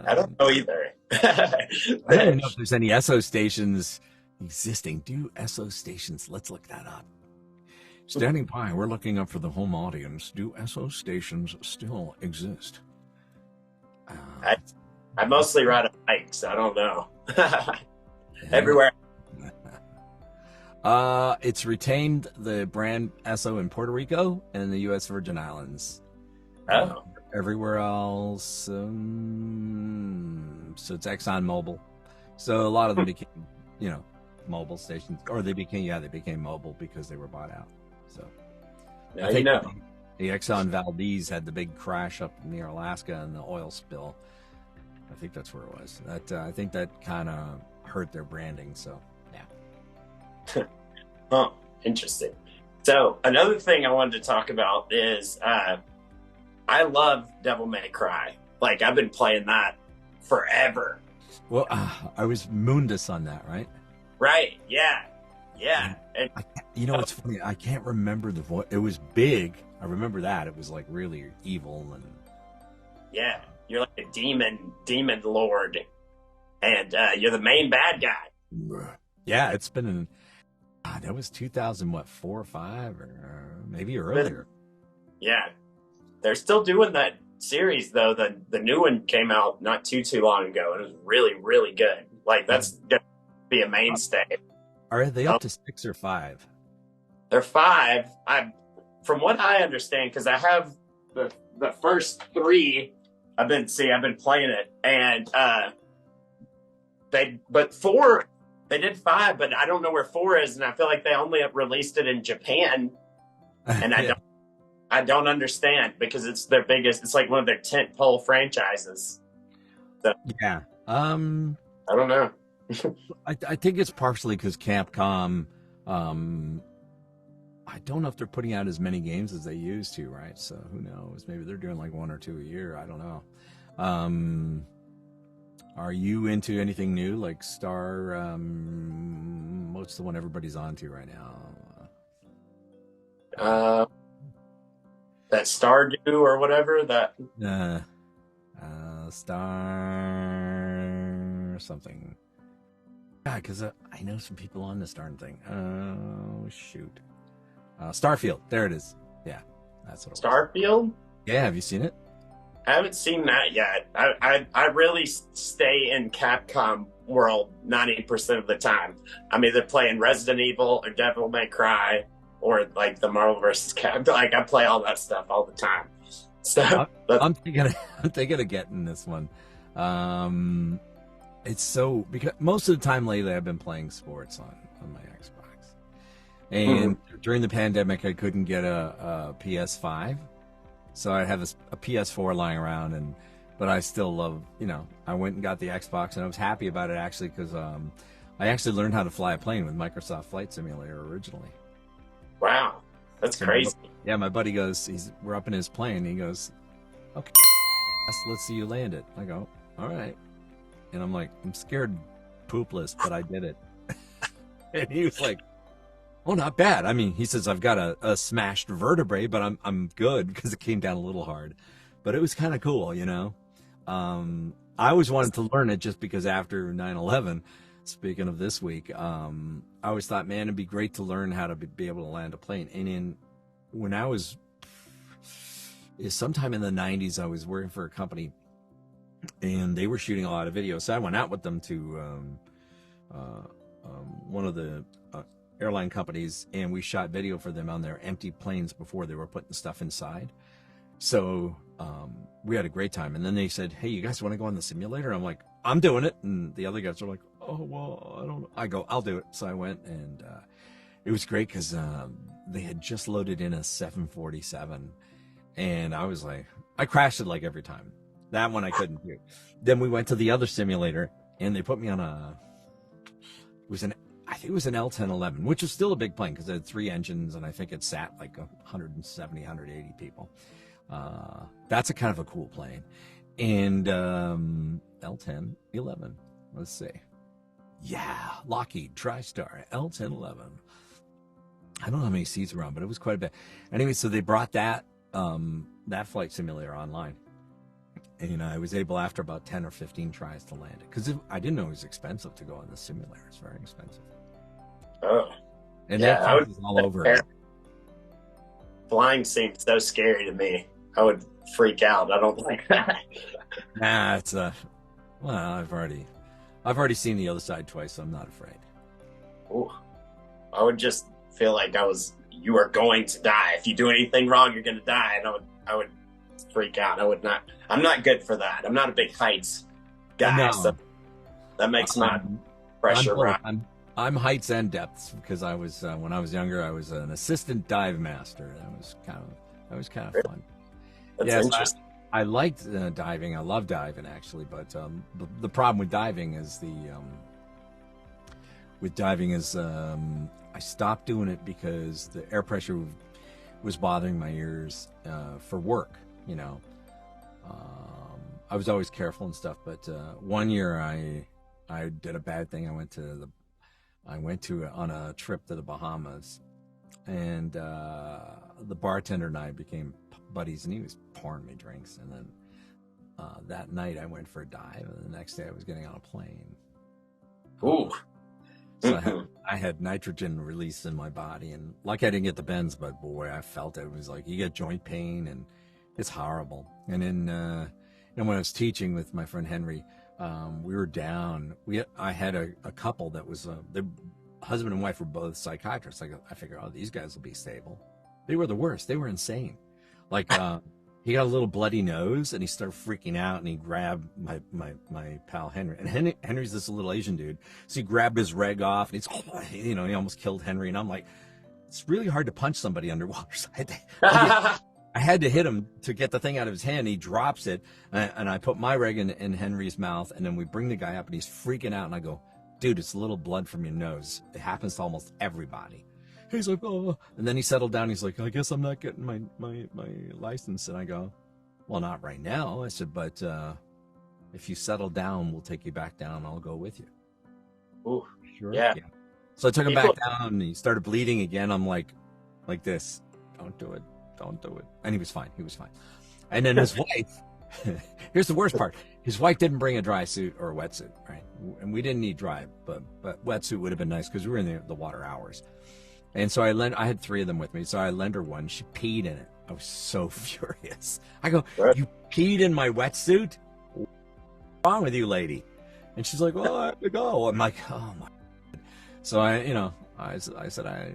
[SPEAKER 1] I don't know either.
[SPEAKER 5] I don't even know if there's any Esso stations existing. Do Esso stations? Let's look that up. Standing by, we're looking up for the home audience. Do Esso stations still exist?
[SPEAKER 1] I mostly ride a bike, so I don't know. Everywhere.
[SPEAKER 5] It's retained the brand Esso in Puerto Rico and the U.S. Virgin Islands.
[SPEAKER 1] Oh.
[SPEAKER 5] Everywhere else, so it's ExxonMobil. So a lot of them became, mobile stations, or they became mobile because they were bought out. So
[SPEAKER 1] Now
[SPEAKER 5] I think
[SPEAKER 1] you know.
[SPEAKER 5] the Exxon Valdez had the big crash up near Alaska and the oil spill. I think that's where it was. I think that kind of hurt their branding. So yeah.
[SPEAKER 1] Huh. Interesting. So another thing I wanted to talk about is I love Devil May Cry. Like I've been playing that forever.
[SPEAKER 5] Well, I was Mundus on that, right?
[SPEAKER 1] Right. Yeah. And
[SPEAKER 5] It's funny. I can't remember the voice. It was big. I remember that. It was like really evil and.
[SPEAKER 1] Yeah, you're like a demon lord, and you're the main bad guy.
[SPEAKER 5] Yeah, it's been that was 2004 or 5 or maybe earlier.
[SPEAKER 1] Yeah, they're still doing that series though. The new one came out not too long ago, and it was really, really good. Like that's gonna be a mainstay.
[SPEAKER 5] Are they up to 6 or 5?
[SPEAKER 1] They're 5. From what I understand, because I have the first 3. I've been playing it, and 4. They did 5, but I don't know where 4 is, and I feel like they only released it in Japan, and I don't understand because it's their biggest. It's like one of their tentpole franchises. So,
[SPEAKER 5] yeah.
[SPEAKER 1] I don't know.
[SPEAKER 5] I think it's partially because Capcom. I don't know if they're putting out as many games as they used to, right? So who knows? Maybe they're doing like 1 or 2 a year. I don't know. Are you into anything new, like Star? What's the one everybody's on to right now?
[SPEAKER 1] That Stardew or whatever. That
[SPEAKER 5] Star something. Yeah, because I know some people on this darn thing. Oh, shoot. Starfield. There it is. Yeah, that's what it was.
[SPEAKER 1] Starfield?
[SPEAKER 5] Yeah, have you seen it?
[SPEAKER 1] I haven't seen that yet. I really stay in Capcom world 90% of the time. I'm either playing Resident Evil or Devil May Cry or like the Marvel vs. Capcom. Like I play all that stuff all the time. So
[SPEAKER 5] I'm thinking of getting this one. It's so because most of the time lately I've been playing sports on my Xbox, and during the pandemic I couldn't get a PS5, so I have a PS4 lying around, but I still love, I went and got the Xbox, and I was happy about it actually because I actually learned how to fly a plane with Microsoft Flight Simulator originally.
[SPEAKER 1] Wow, that's crazy.
[SPEAKER 5] Yeah, my buddy goes, we're up in his plane. He goes, okay, let's see you land it. I go, all right. And I'm like, I'm scared poopless, but I did it. And he was like, oh, not bad. I mean, he says, I've got a smashed vertebrae, but I'm good because it came down a little hard. But it was kind of cool, I always wanted to learn it just because after 9/11, speaking of this week, I always thought, man, it'd be great to learn how to be able to land a plane. And when I was sometime in the 90s, I was working for a company, and they were shooting a lot of videos. So I went out with them to one of the airline companies, and we shot video for them on their empty planes before they were putting stuff inside. So we had a great time. And then they said, hey, you guys want to go on the simulator? I'm like, I'm doing it. And the other guys are like, oh, well, I don't know. I go, I'll do it. So I went, and it was great because they had just loaded in a 747. And I was like, I crashed it like every time. That one I couldn't do. Then we went to the other simulator, and they put me on I think it was an L-1011, which was still a big plane because it had 3 engines, and I think it sat like 170, 180 people. That's a kind of a cool plane. And L-1011, let's see. Yeah, Lockheed TriStar L-1011. I don't know how many seats were on, but it was quite a bit. Anyway, so they brought that flight simulator online. And I was able, after about 10 or 15 tries, to land it. Because I didn't know it was expensive to go on the simulator. It's very expensive.
[SPEAKER 1] Oh.
[SPEAKER 5] And
[SPEAKER 1] yeah,
[SPEAKER 5] that was all over it.
[SPEAKER 1] Flying seems so scary to me. I would freak out. I don't like that.
[SPEAKER 5] Nah, it's well, I've already seen the other side twice, so I'm not afraid.
[SPEAKER 1] Ooh. I would just feel like you are going to die. If you do anything wrong, you're going to die. And I would freak out. I'm not good for that. I'm not a big heights guy. No. So that makes my pressure rise.
[SPEAKER 5] I'm heights and depths because I was when I was younger, I was an assistant dive master. That was kind of fun.
[SPEAKER 1] That's interesting.
[SPEAKER 5] I liked diving. I love diving actually, but the problem with diving is I stopped doing it because the air pressure was bothering my ears for work. I was always careful and stuff, but one year I did a bad thing. I went to on a trip to the Bahamas, and the bartender and I became buddies, and he was pouring me drinks. And then that night I went for a dive, and the next day I was getting on a plane.
[SPEAKER 1] Ooh.
[SPEAKER 5] So I had nitrogen release in my body, and like I didn't get the bends, but boy, I felt it. It was like you get joint pain, and it's horrible. And then when I was teaching with my friend Henry, we were down. I had a couple that was the husband and wife were both psychiatrists. I figured, oh, these guys will be stable. They were the worst. They were insane. Like he got a little bloody nose, and he started freaking out, and he grabbed my pal Henry. And Henry's this little Asian dude, so he grabbed his reg off, and he almost killed Henry. And I'm like, it's really hard to punch somebody underwater. So I had to hit him to get the thing out of his hand. He drops it, and I put my reg in Henry's mouth, and then we bring the guy up, and he's freaking out, and I go, dude, it's a little blood from your nose. It happens to almost everybody. He's like, oh, and then he settled down. He's like, I guess I'm not getting my license. And I go, well, not right now. I said, but if you settle down, we'll take you back down. I'll go with you.
[SPEAKER 1] Ooh,
[SPEAKER 5] sure.
[SPEAKER 1] Yeah.
[SPEAKER 5] So I took him back down, and he started bleeding again. I'm like don't do it. Don't do it. And he was fine. And then his wife, here's the worst part. His wife didn't bring a dry suit or a wetsuit, right? And we didn't need dry, but wetsuit would have been nice because we were in the water hours. And so I had 3 of them with me. So I lent her one. She peed in it. I was so furious. I go, you peed in my wetsuit? What's wrong with you, lady? And she's like, well, I have to go. I'm like, oh my God. So I said I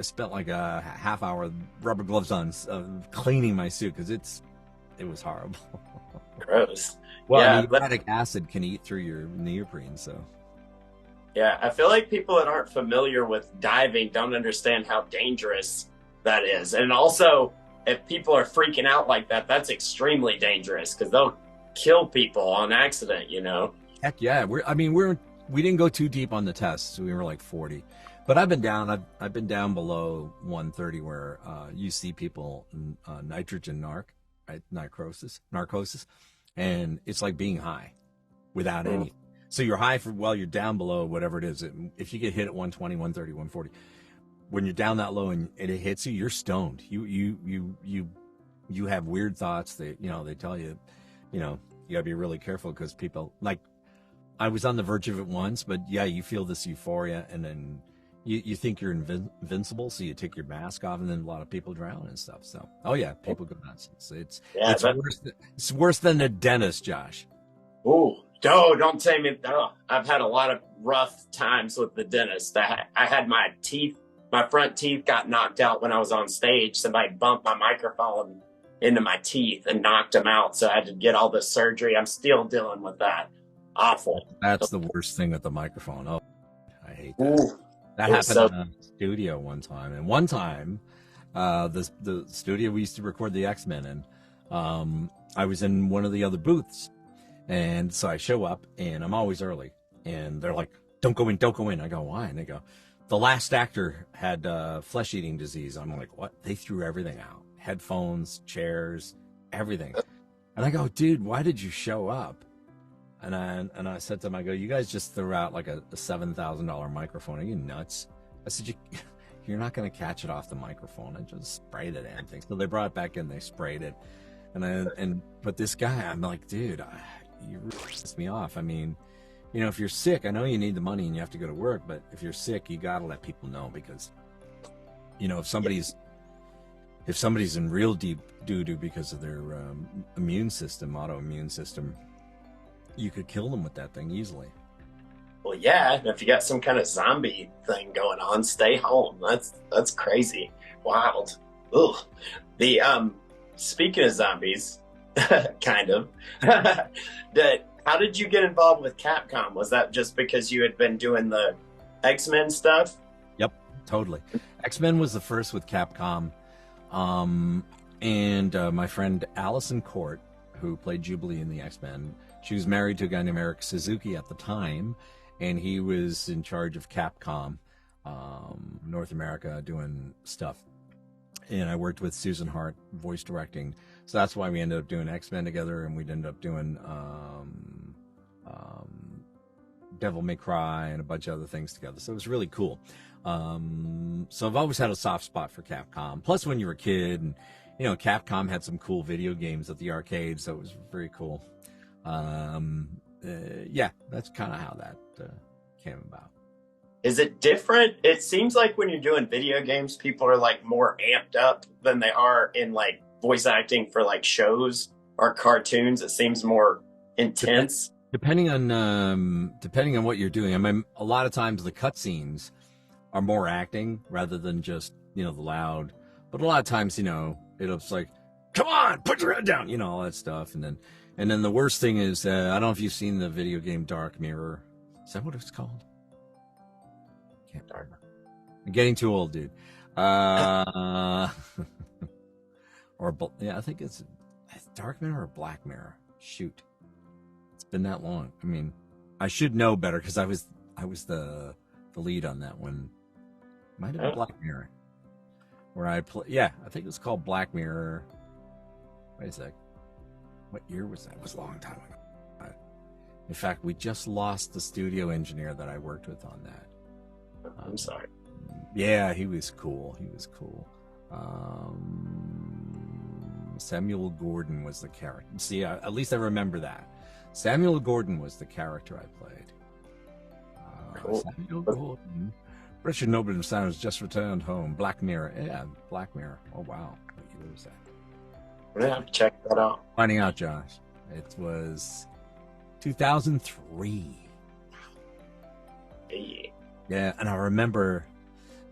[SPEAKER 5] spent like a half hour with rubber gloves on cleaning my suit because it was horrible.
[SPEAKER 1] Gross.
[SPEAKER 5] Well,
[SPEAKER 1] yeah,
[SPEAKER 5] nitric acid can eat through your neoprene, so.
[SPEAKER 1] Yeah, I feel like people that aren't familiar with diving don't understand how dangerous that is. And also, if people are freaking out like that, that's extremely dangerous because they'll kill people on accident, you know?
[SPEAKER 5] Heck yeah. We didn't go too deep on the tests. We were like 40. But I've been down below 130 where you see people nitrogen narcosis, and it's like being high without any. So you're high while you're down below whatever it is. If you get hit at 120, 130, 140, when you're down that low and it hits you, you're stoned. You have weird thoughts. They tell you, you gotta be really careful because people like. I was on the verge of it once, but yeah, you feel this euphoria, and then you think you're invincible, so you take your mask off, and then a lot of people drown and stuff. So, oh yeah, people go nuts. It's worse than a dentist, Josh.
[SPEAKER 1] Ooh, don't say me. Oh, I've had a lot of rough times with the dentist. I had my front teeth got knocked out when I was on stage. Somebody bumped my microphone into my teeth and knocked them out, so I had to get all this surgery. I'm still dealing with that. Awful.
[SPEAKER 5] That's the worst thing with the microphone. Oh, I hate that.
[SPEAKER 1] Ooh,
[SPEAKER 5] that happened in a studio one time. And one time, the studio we used to record the X-Men in, I was in one of the other booths. And so I show up, and I'm always early. And they're like, don't go in, don't go in. I go, why? And they go, the last actor had flesh-eating disease. I'm like, what? They threw everything out. Headphones, chairs, everything. And I go, dude, why did you show up? And I said to them, I go, you guys just threw out like a $7,000 microphone. Are you nuts? I said, you're not going to catch it off the microphone. I just sprayed the damn thing. So they brought it back in, they sprayed it. But this guy, I'm like, dude, you really pissed me off. I mean, if you're sick, I know you need the money and you have to go to work, but if you're sick, you got to let people know because, if somebody's in real deep doo-doo because of their autoimmune system, you could kill them with that thing easily.
[SPEAKER 1] Well, yeah, and if you got some kind of zombie thing going on, stay home. That's crazy. Wild. Ugh. Speaking of zombies, kind of, how did you get involved with Capcom? Was that just because you had been doing the X-Men stuff?
[SPEAKER 5] Yep, totally. X-Men was the first with Capcom. And my friend Allison Court, who played Jubilee in the X-Men, she was married to a guy named Eric Suzuki at the time, and he was in charge of Capcom North America doing stuff. And I worked with Susan Hart, voice directing. So that's why we ended up doing X-Men together, and we'd ended up doing Devil May Cry and a bunch of other things together. So it was really cool. So I've always had a soft spot for Capcom. Plus, when you were a kid, and Capcom had some cool video games at the arcade, so it was very cool. Yeah, that's kind of how that came about.
[SPEAKER 1] Is it different? It seems like when you're doing video games, people are like more amped up than they are in like voice acting for like shows or cartoons. It seems more intense.
[SPEAKER 5] Depending on what you're doing. I mean, a lot of times the cutscenes are more acting rather than just the loud. But a lot of times, it's like, come on, put your head down, all that stuff. And then the worst thing is, I don't know if you've seen the video game Dark Mirror. Is that what it's called? Can't remember. I'm getting too old, dude. I think it's Dark Mirror or Black Mirror. Shoot, it's been that long. I mean, I should know better because I was the lead on that one. Might have been Black Mirror, where I play. Yeah, I think it was called Black Mirror. Wait a sec. What year was that? It was a long time ago. In fact, we just lost the studio engineer that I worked with on that.
[SPEAKER 1] I'm sorry.
[SPEAKER 5] Yeah, he was cool. Samuel Gordon was the character. See, at least I remember that. Samuel Gordon was the character I played.
[SPEAKER 6] Cool.
[SPEAKER 5] Samuel Gordon. Richard Nobleton has just returned home. Black Mirror. Yeah, Black Mirror. Oh, wow. What year was that?
[SPEAKER 6] I'm gonna have to check that out.
[SPEAKER 5] Finding out, Josh. It was 2003.
[SPEAKER 6] Hey.
[SPEAKER 5] Yeah, and I remember,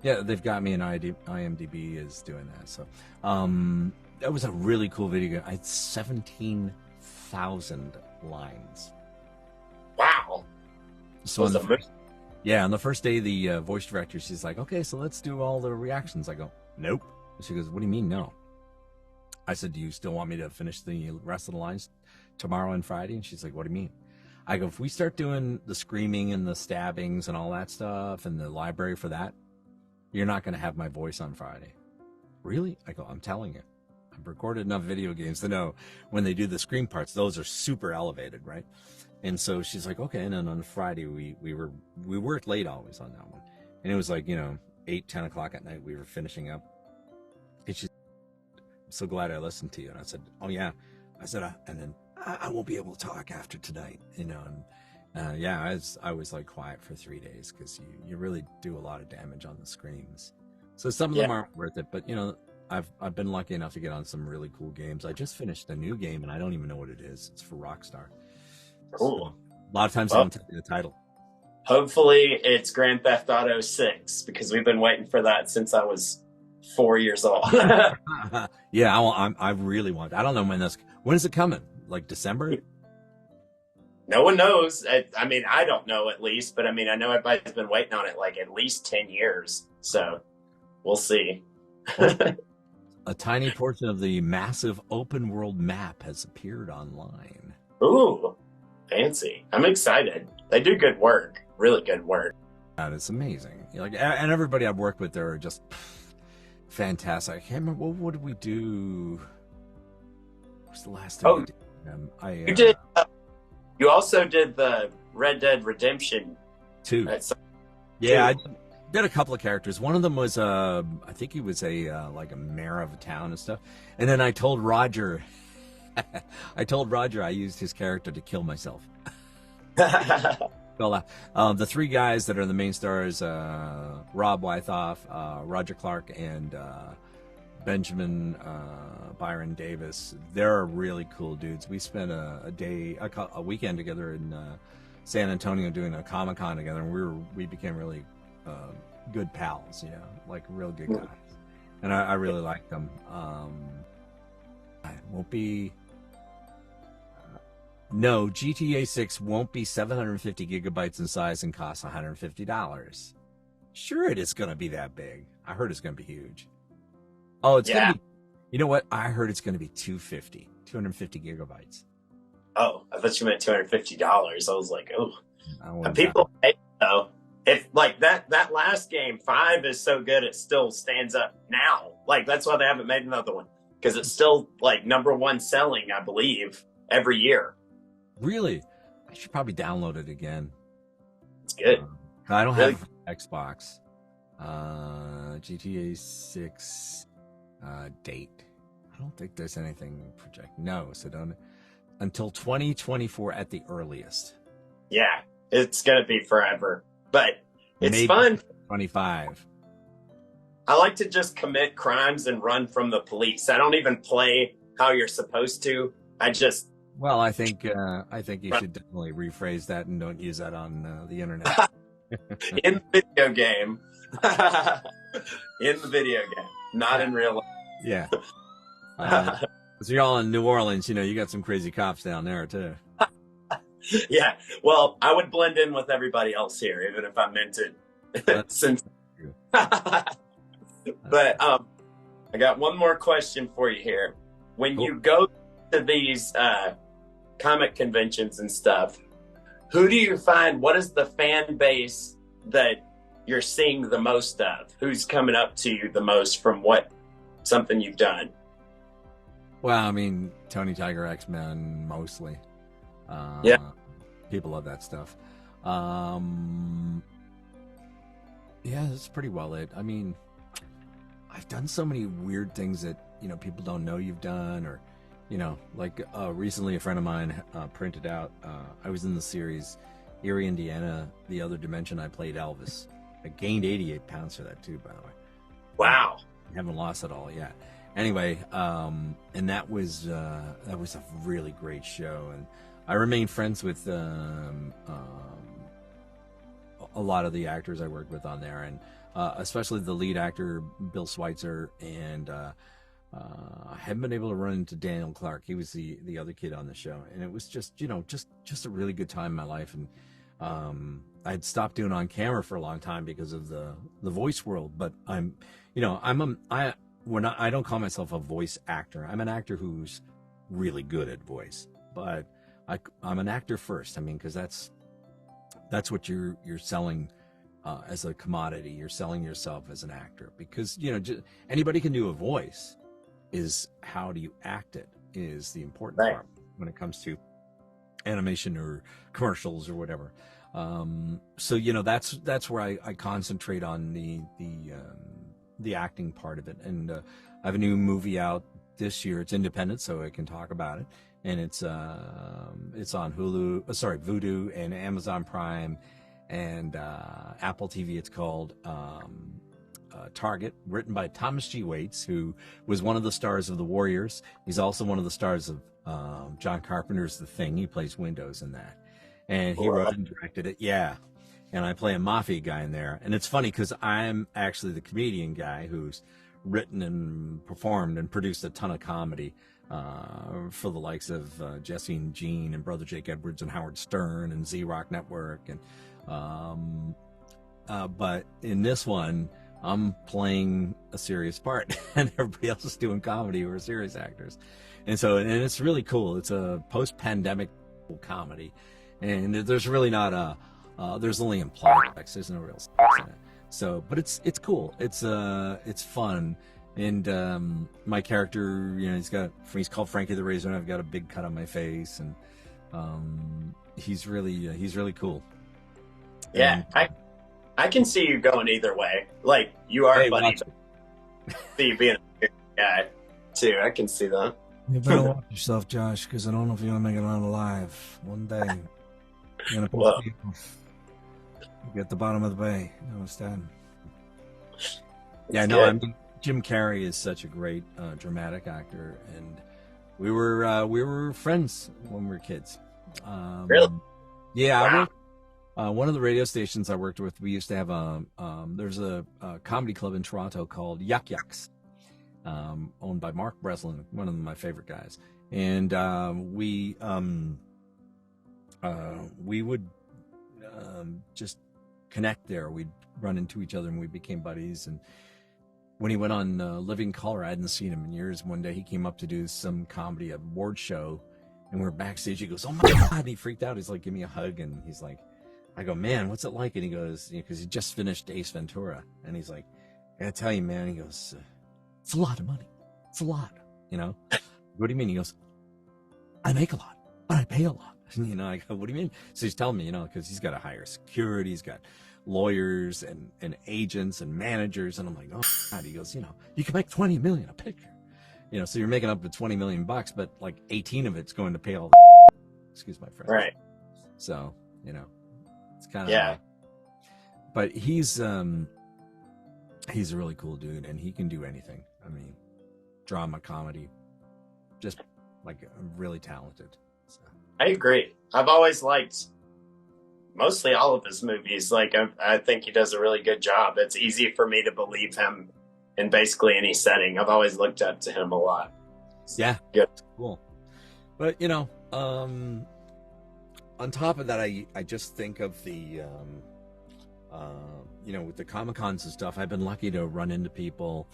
[SPEAKER 5] yeah, they've got me in IMDb is doing that. So, that was a really cool video game. I had 17,000 lines.
[SPEAKER 6] Wow.
[SPEAKER 5] So
[SPEAKER 6] Was
[SPEAKER 5] on the
[SPEAKER 6] it
[SPEAKER 5] first, yeah, on the first day, the voice director, she's like, okay, so let's do all the reactions. I go, nope. She goes, what do you mean, no? I said, do you still want me to finish the rest of the lines tomorrow and Friday? And she's like, what do you mean? I go, if we start doing the screaming and the stabbings and all that stuff and the library for that, you're not going to have my voice on Friday. Really? I go, I'm telling you. I've recorded enough video games to know when they do the scream parts, those are super elevated, right? And so she's like, okay. And then on Friday, we worked late always on that one. And it was like, 8, 10 o'clock at night, we were finishing up. And she's so glad I listened to you. And I said, oh yeah. I said, and then I won't be able to talk after tonight, and yeah, I was like quiet for 3 days because you really do a lot of damage on the screams. So some of them aren't worth it, but I've been lucky enough to get on some really cool games. I just finished a new game and I don't even know what it is. It's for Rockstar.
[SPEAKER 6] Cool.
[SPEAKER 5] So, a lot of times I don't tell you the title.
[SPEAKER 6] Hopefully it's Grand Theft Auto 6 because we've been waiting for that since I was 4 years old.
[SPEAKER 5] Yeah, I really want. I don't know when is it coming? Like December?
[SPEAKER 6] No one knows. I mean, I don't know at least, but I mean, I know everybody's been waiting on it like at least 10 years. So we'll see.
[SPEAKER 5] A tiny portion of the massive open world map has appeared online.
[SPEAKER 6] Ooh, fancy. I'm excited. They do good work. Really good work.
[SPEAKER 5] That is amazing. And everybody I've worked with, they're just fantastic. I can't remember, what did we do? What was the last thing we did?
[SPEAKER 6] You did. You also did the Red Dead Redemption
[SPEAKER 5] 2. Yeah, I did a couple of characters. One of them was I think he was like a mayor of a town and stuff. And then I told Roger, I used his character to kill myself. Well, the three guys that are the main stars, Rob Wythoff, Roger Clark, and Benjamin Byron Davis, they're really cool dudes. We spent a weekend together in San Antonio doing a Comic-Con together, and we became really good pals, like real good guys. And I really like them. It won't be... No, GTA 6 won't be 750 gigabytes in size and cost $150. Sure, it is going to be that big. I heard it's going to be huge. Oh, it's going to be... You know what? I heard it's going to be 250 gigabytes.
[SPEAKER 6] Oh, I thought you meant $250. I was like, oh.
[SPEAKER 5] And
[SPEAKER 6] people pay, though. If, like, that last game, 5, is so good it still stands up now. Like, that's why they haven't made another one. Because it's still, like, #1 selling, I believe, every year.
[SPEAKER 5] Really? I should probably download it again.
[SPEAKER 6] It's good.
[SPEAKER 5] I don't have Xbox. GTA 6 date. I don't think there's anything projected. No, so don't. Until 2024 at the earliest.
[SPEAKER 6] Yeah, it's going to be forever. But it's
[SPEAKER 5] Maybe
[SPEAKER 6] fun.
[SPEAKER 5] 25.
[SPEAKER 6] I like to just commit crimes and run from the police. I don't even play how you're supposed to. I just...
[SPEAKER 5] Well, I think you should definitely rephrase that and don't use that on the internet.
[SPEAKER 6] In the video game. In the video game, not in real life.
[SPEAKER 5] Yeah. So you're all in New Orleans, you got some crazy cops down there too.
[SPEAKER 6] Yeah. Well, I would blend in with everybody else here, even if I meant it. Since... But I got one more question for you here. When you go to these comic conventions and stuff, who do you find, what is the fan base that you're seeing the most of? Who's coming up to you the most from something you've done?
[SPEAKER 5] Well, I mean, Tony Tiger, X-Men, mostly.
[SPEAKER 6] Yeah.
[SPEAKER 5] People love that stuff. Yeah, it's pretty well it. I mean, I've done so many weird things that people don't know you've done, or like recently a friend of mine printed out. I was in the series Erie, Indiana, The Other Dimension. I played Elvis. I gained 88 pounds for that too, by the way.
[SPEAKER 6] Wow.
[SPEAKER 5] I haven't lost it all yet. Anyway, and that was a really great show, and I remain friends with a lot of the actors I worked with on there, and especially the lead actor Bill Schweitzer, and I haven't been able to run into Daniel Clark. He was the other kid on the show, and it was just a really good time in my life. And I'd stopped doing on camera for a long time because of the voice world, but I don't call myself a voice actor. I'm an actor who's really good at voice, but I'm an actor first. I mean, because that's what you're selling as a commodity. You're selling yourself as an actor, because anybody can do a voice. Is how do you act it is the important part when it comes to animation or commercials or whatever. So that's where I concentrate on the acting part of it. And I have a new movie out this year. It's independent, so I can talk about it. And it's on Vudu and Amazon Prime and Apple TV. It's called Target, written by Thomas G. Waits, who was one of the stars of The Warriors. He's also one of the stars of John Carpenter's The Thing. He plays Windows in that. And he wrote and directed it. Yeah. And I play a mafia guy in there. And it's funny because I'm actually the comedian guy who's written and performed and produced a ton of comedy for the likes of Jesse and Gene and Brother Jake Edwards and Howard Stern and Z-Rock Network. And but in this one, I'm playing a serious part, and everybody else is doing comedy who are serious actors. And it's really cool. It's a post-pandemic comedy, and there's really not there's only implied sex. There's no real sex in it. So, but it's cool. It's fun. And my character, he's called Frankie the Razor, and I've got a big cut on my face, and he's really cool.
[SPEAKER 6] Yeah, I can see you going either way. Like, you are funny. See you being a guy too. I can see that.
[SPEAKER 2] You better watch yourself, Josh, because I don't know if you're gonna make it out alive one day. You're gonna be at the bottom of the bay. You understand?
[SPEAKER 5] Yeah, no. I mean, Jim Carrey is such a great dramatic actor, and we were friends when we were kids.
[SPEAKER 6] Really?
[SPEAKER 5] Yeah.
[SPEAKER 6] Wow.
[SPEAKER 5] One of the radio stations I worked with, we used to have there's a comedy club in Toronto called Yuck Yucks, owned by Mark Breslin, one of my favorite guys. And we would just connect there. We'd run into each other and we became buddies. And when he went on Living Color, I hadn't seen him in years. One day he came up to do some comedy, a award show, and we're backstage. He goes, "Oh my God," and he freaked out. He's like, "Give me a hug." And he's like, I go, "Man, what's it like?" And he goes, because he just finished Ace Ventura. And he's like, "I gotta tell you, man." He goes, "It's a lot of money. It's a lot." What do you mean? He goes, "I make a lot, but I pay a lot." I go, "What do you mean?" So he's telling me, because he's got to hire security. He's got lawyers and agents and managers. And I'm like, "Oh, God." He goes, "You can make $20 million a picture." So you're making up to $20 million, but like 18 of it's going to pay all the excuse my French.
[SPEAKER 6] Right.
[SPEAKER 5] So, it's kind of but he's a really cool dude, and he can do anything. I mean, drama, comedy, just like really talented. So.
[SPEAKER 6] I agree. I've always liked mostly all of his movies. Like, I think he does a really good job. It's easy for me to believe him in basically any setting. I've always looked up to him a lot.
[SPEAKER 5] Yeah,
[SPEAKER 6] good,
[SPEAKER 5] cool. But on top of that, I just think of the, with the Comic-Cons and stuff, I've been lucky to run into people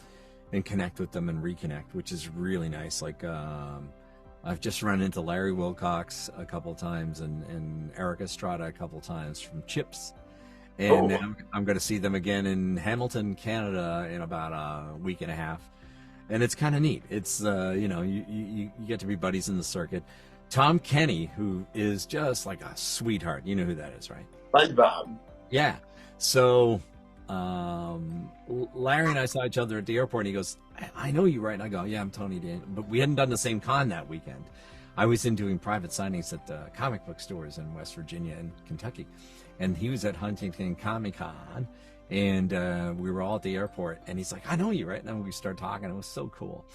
[SPEAKER 5] and connect with them and reconnect, which is really nice. Like, I've just run into Larry Wilcox a couple times and Eric Estrada a couple times from Chips. And then I'm going to see them again in Hamilton, Canada in about a week and a half. And it's kind of neat. It's, you get to be buddies in the circuit. Tom Kenny, who is just like a sweetheart. You know who that is, right?
[SPEAKER 6] SpongeBob.
[SPEAKER 5] Yeah. So Larry and I saw each other at the airport, and he goes, I know you, right? And I go, yeah, I'm Tony Daniels. But we hadn't done the same con that weekend. I was in doing private signings at comic book stores in West Virginia and Kentucky. And he was at Huntington Comic Con, and we were all at the airport. And he's like, I know you, right? And then we started talking. It was so cool.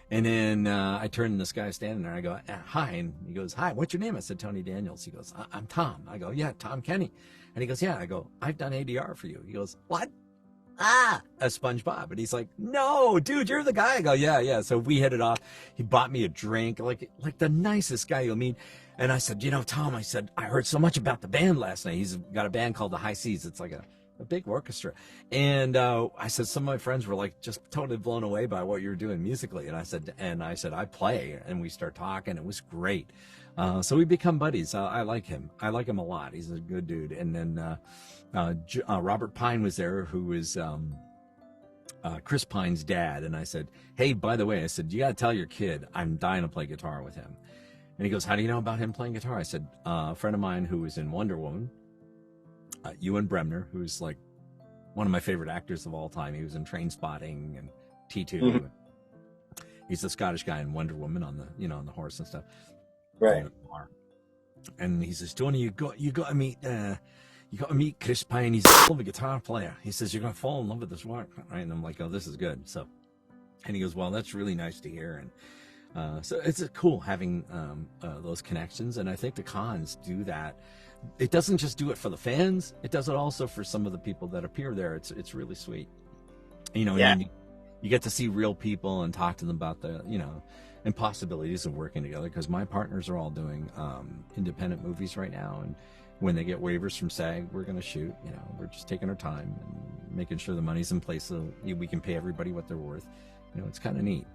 [SPEAKER 5] And then I turned to this guy standing there. I go, hi. And he goes, hi, what's your name? I said, Tony Daniels. He goes, I'm Tom. I go, yeah, Tom Kenny. And he goes, yeah. I go, I've done ADR for you. He goes, what? A SpongeBob. And he's like, no, dude, you're the guy. I go, yeah. So we hit it off. He bought me a drink, like the nicest guy you'll meet. And I said, Tom, I said, I heard so much about the band last night. He's got a band called the High Seas. It's like a big orchestra. And I said, some of my friends were like just totally blown away by what you were doing musically. And I said, I play. And we start talking. It was great. So we become buddies. I like him. I like him a lot. He's a good dude. And then Robert Pine was there, who was Chris Pine's dad. And I said, hey, by the way, I said, you got to tell your kid I'm dying to play guitar with him. And he goes, how do you know about him playing guitar? I said, a friend of mine who was in Wonder Woman, Ewan Bremner, who's like one of my favorite actors of all time. He was in Trainspotting and T2. Mm-hmm. He's the Scottish guy in Wonder Woman on the, on the horse and stuff.
[SPEAKER 6] Right.
[SPEAKER 5] And he says, Tony, you got to meet Chris Pine. He's a hell of a guitar player. He says, you're going to fall in love with this work. Right. And I'm like, oh, this is good. So, and he goes, well, that's really nice to hear. And, so it's cool having those connections, and I think the cons do that. It doesn't just do it for the fans; it does it also for some of the people that appear there. It's really sweet,
[SPEAKER 6] Yeah.
[SPEAKER 5] And you get to see real people and talk to them about the and possibilities of working together. Because my partners are all doing independent movies right now, and when they get waivers from SAG, we're going to shoot. We're just taking our time and making sure the money's in place so we can pay everybody what they're worth. It's kind of neat.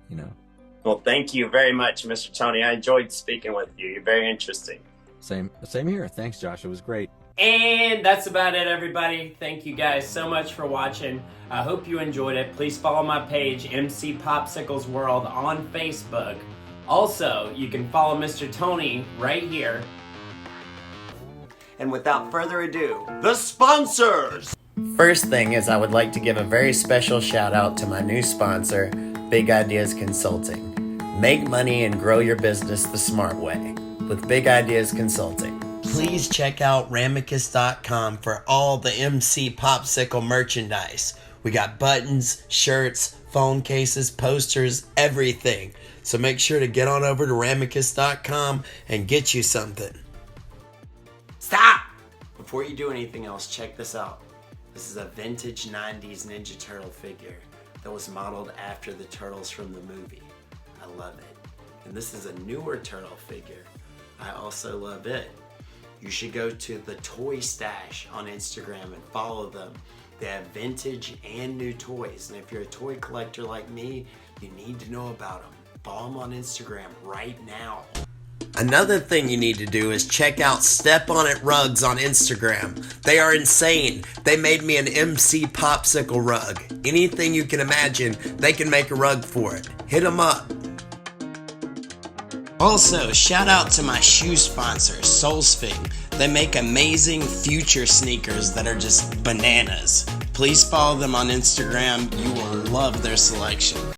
[SPEAKER 6] Well, thank you very much, Mr. Tony. I enjoyed speaking with you. You're very interesting.
[SPEAKER 5] Same here. Thanks, Josh. It was great.
[SPEAKER 1] And that's about it, everybody. Thank you guys so much for watching. I hope you enjoyed it. Please follow my page, M.C.Popsicle's World, on Facebook. Also, you can follow Mr. Tony right here. And without further ado, the sponsors! First thing is I would like to give a very special shout out to my new sponsor, Big Ideas Consulting. Make money and grow your business the smart way with Big Ideas Consulting. Please check out Ramicus.com for all the M.C.Popsicle merchandise. We got buttons, shirts, phone cases, posters, everything. So make sure to get on over to Ramicus.com and get you something. Stop! Before you do anything else, check this out. This is a vintage 90s Ninja Turtle figure that was modeled after the turtles from the movie. I love it. And this is a newer turtle figure. I also love it. You should go to the Toy Stash on Instagram and follow them. They have vintage and new toys. And if you're a toy collector like me, you need to know about them. Follow them on Instagram right now. Another thing you need to do is check out Step On It Rugs on Instagram. They are insane. They made me an M.C.Popsicle rug. Anything you can imagine, they can make a rug for it. Hit them up. Also, shout out to my shoe sponsor, SoulSphin. They make amazing future sneakers that are just bananas. Please follow them on Instagram. You will love their selection.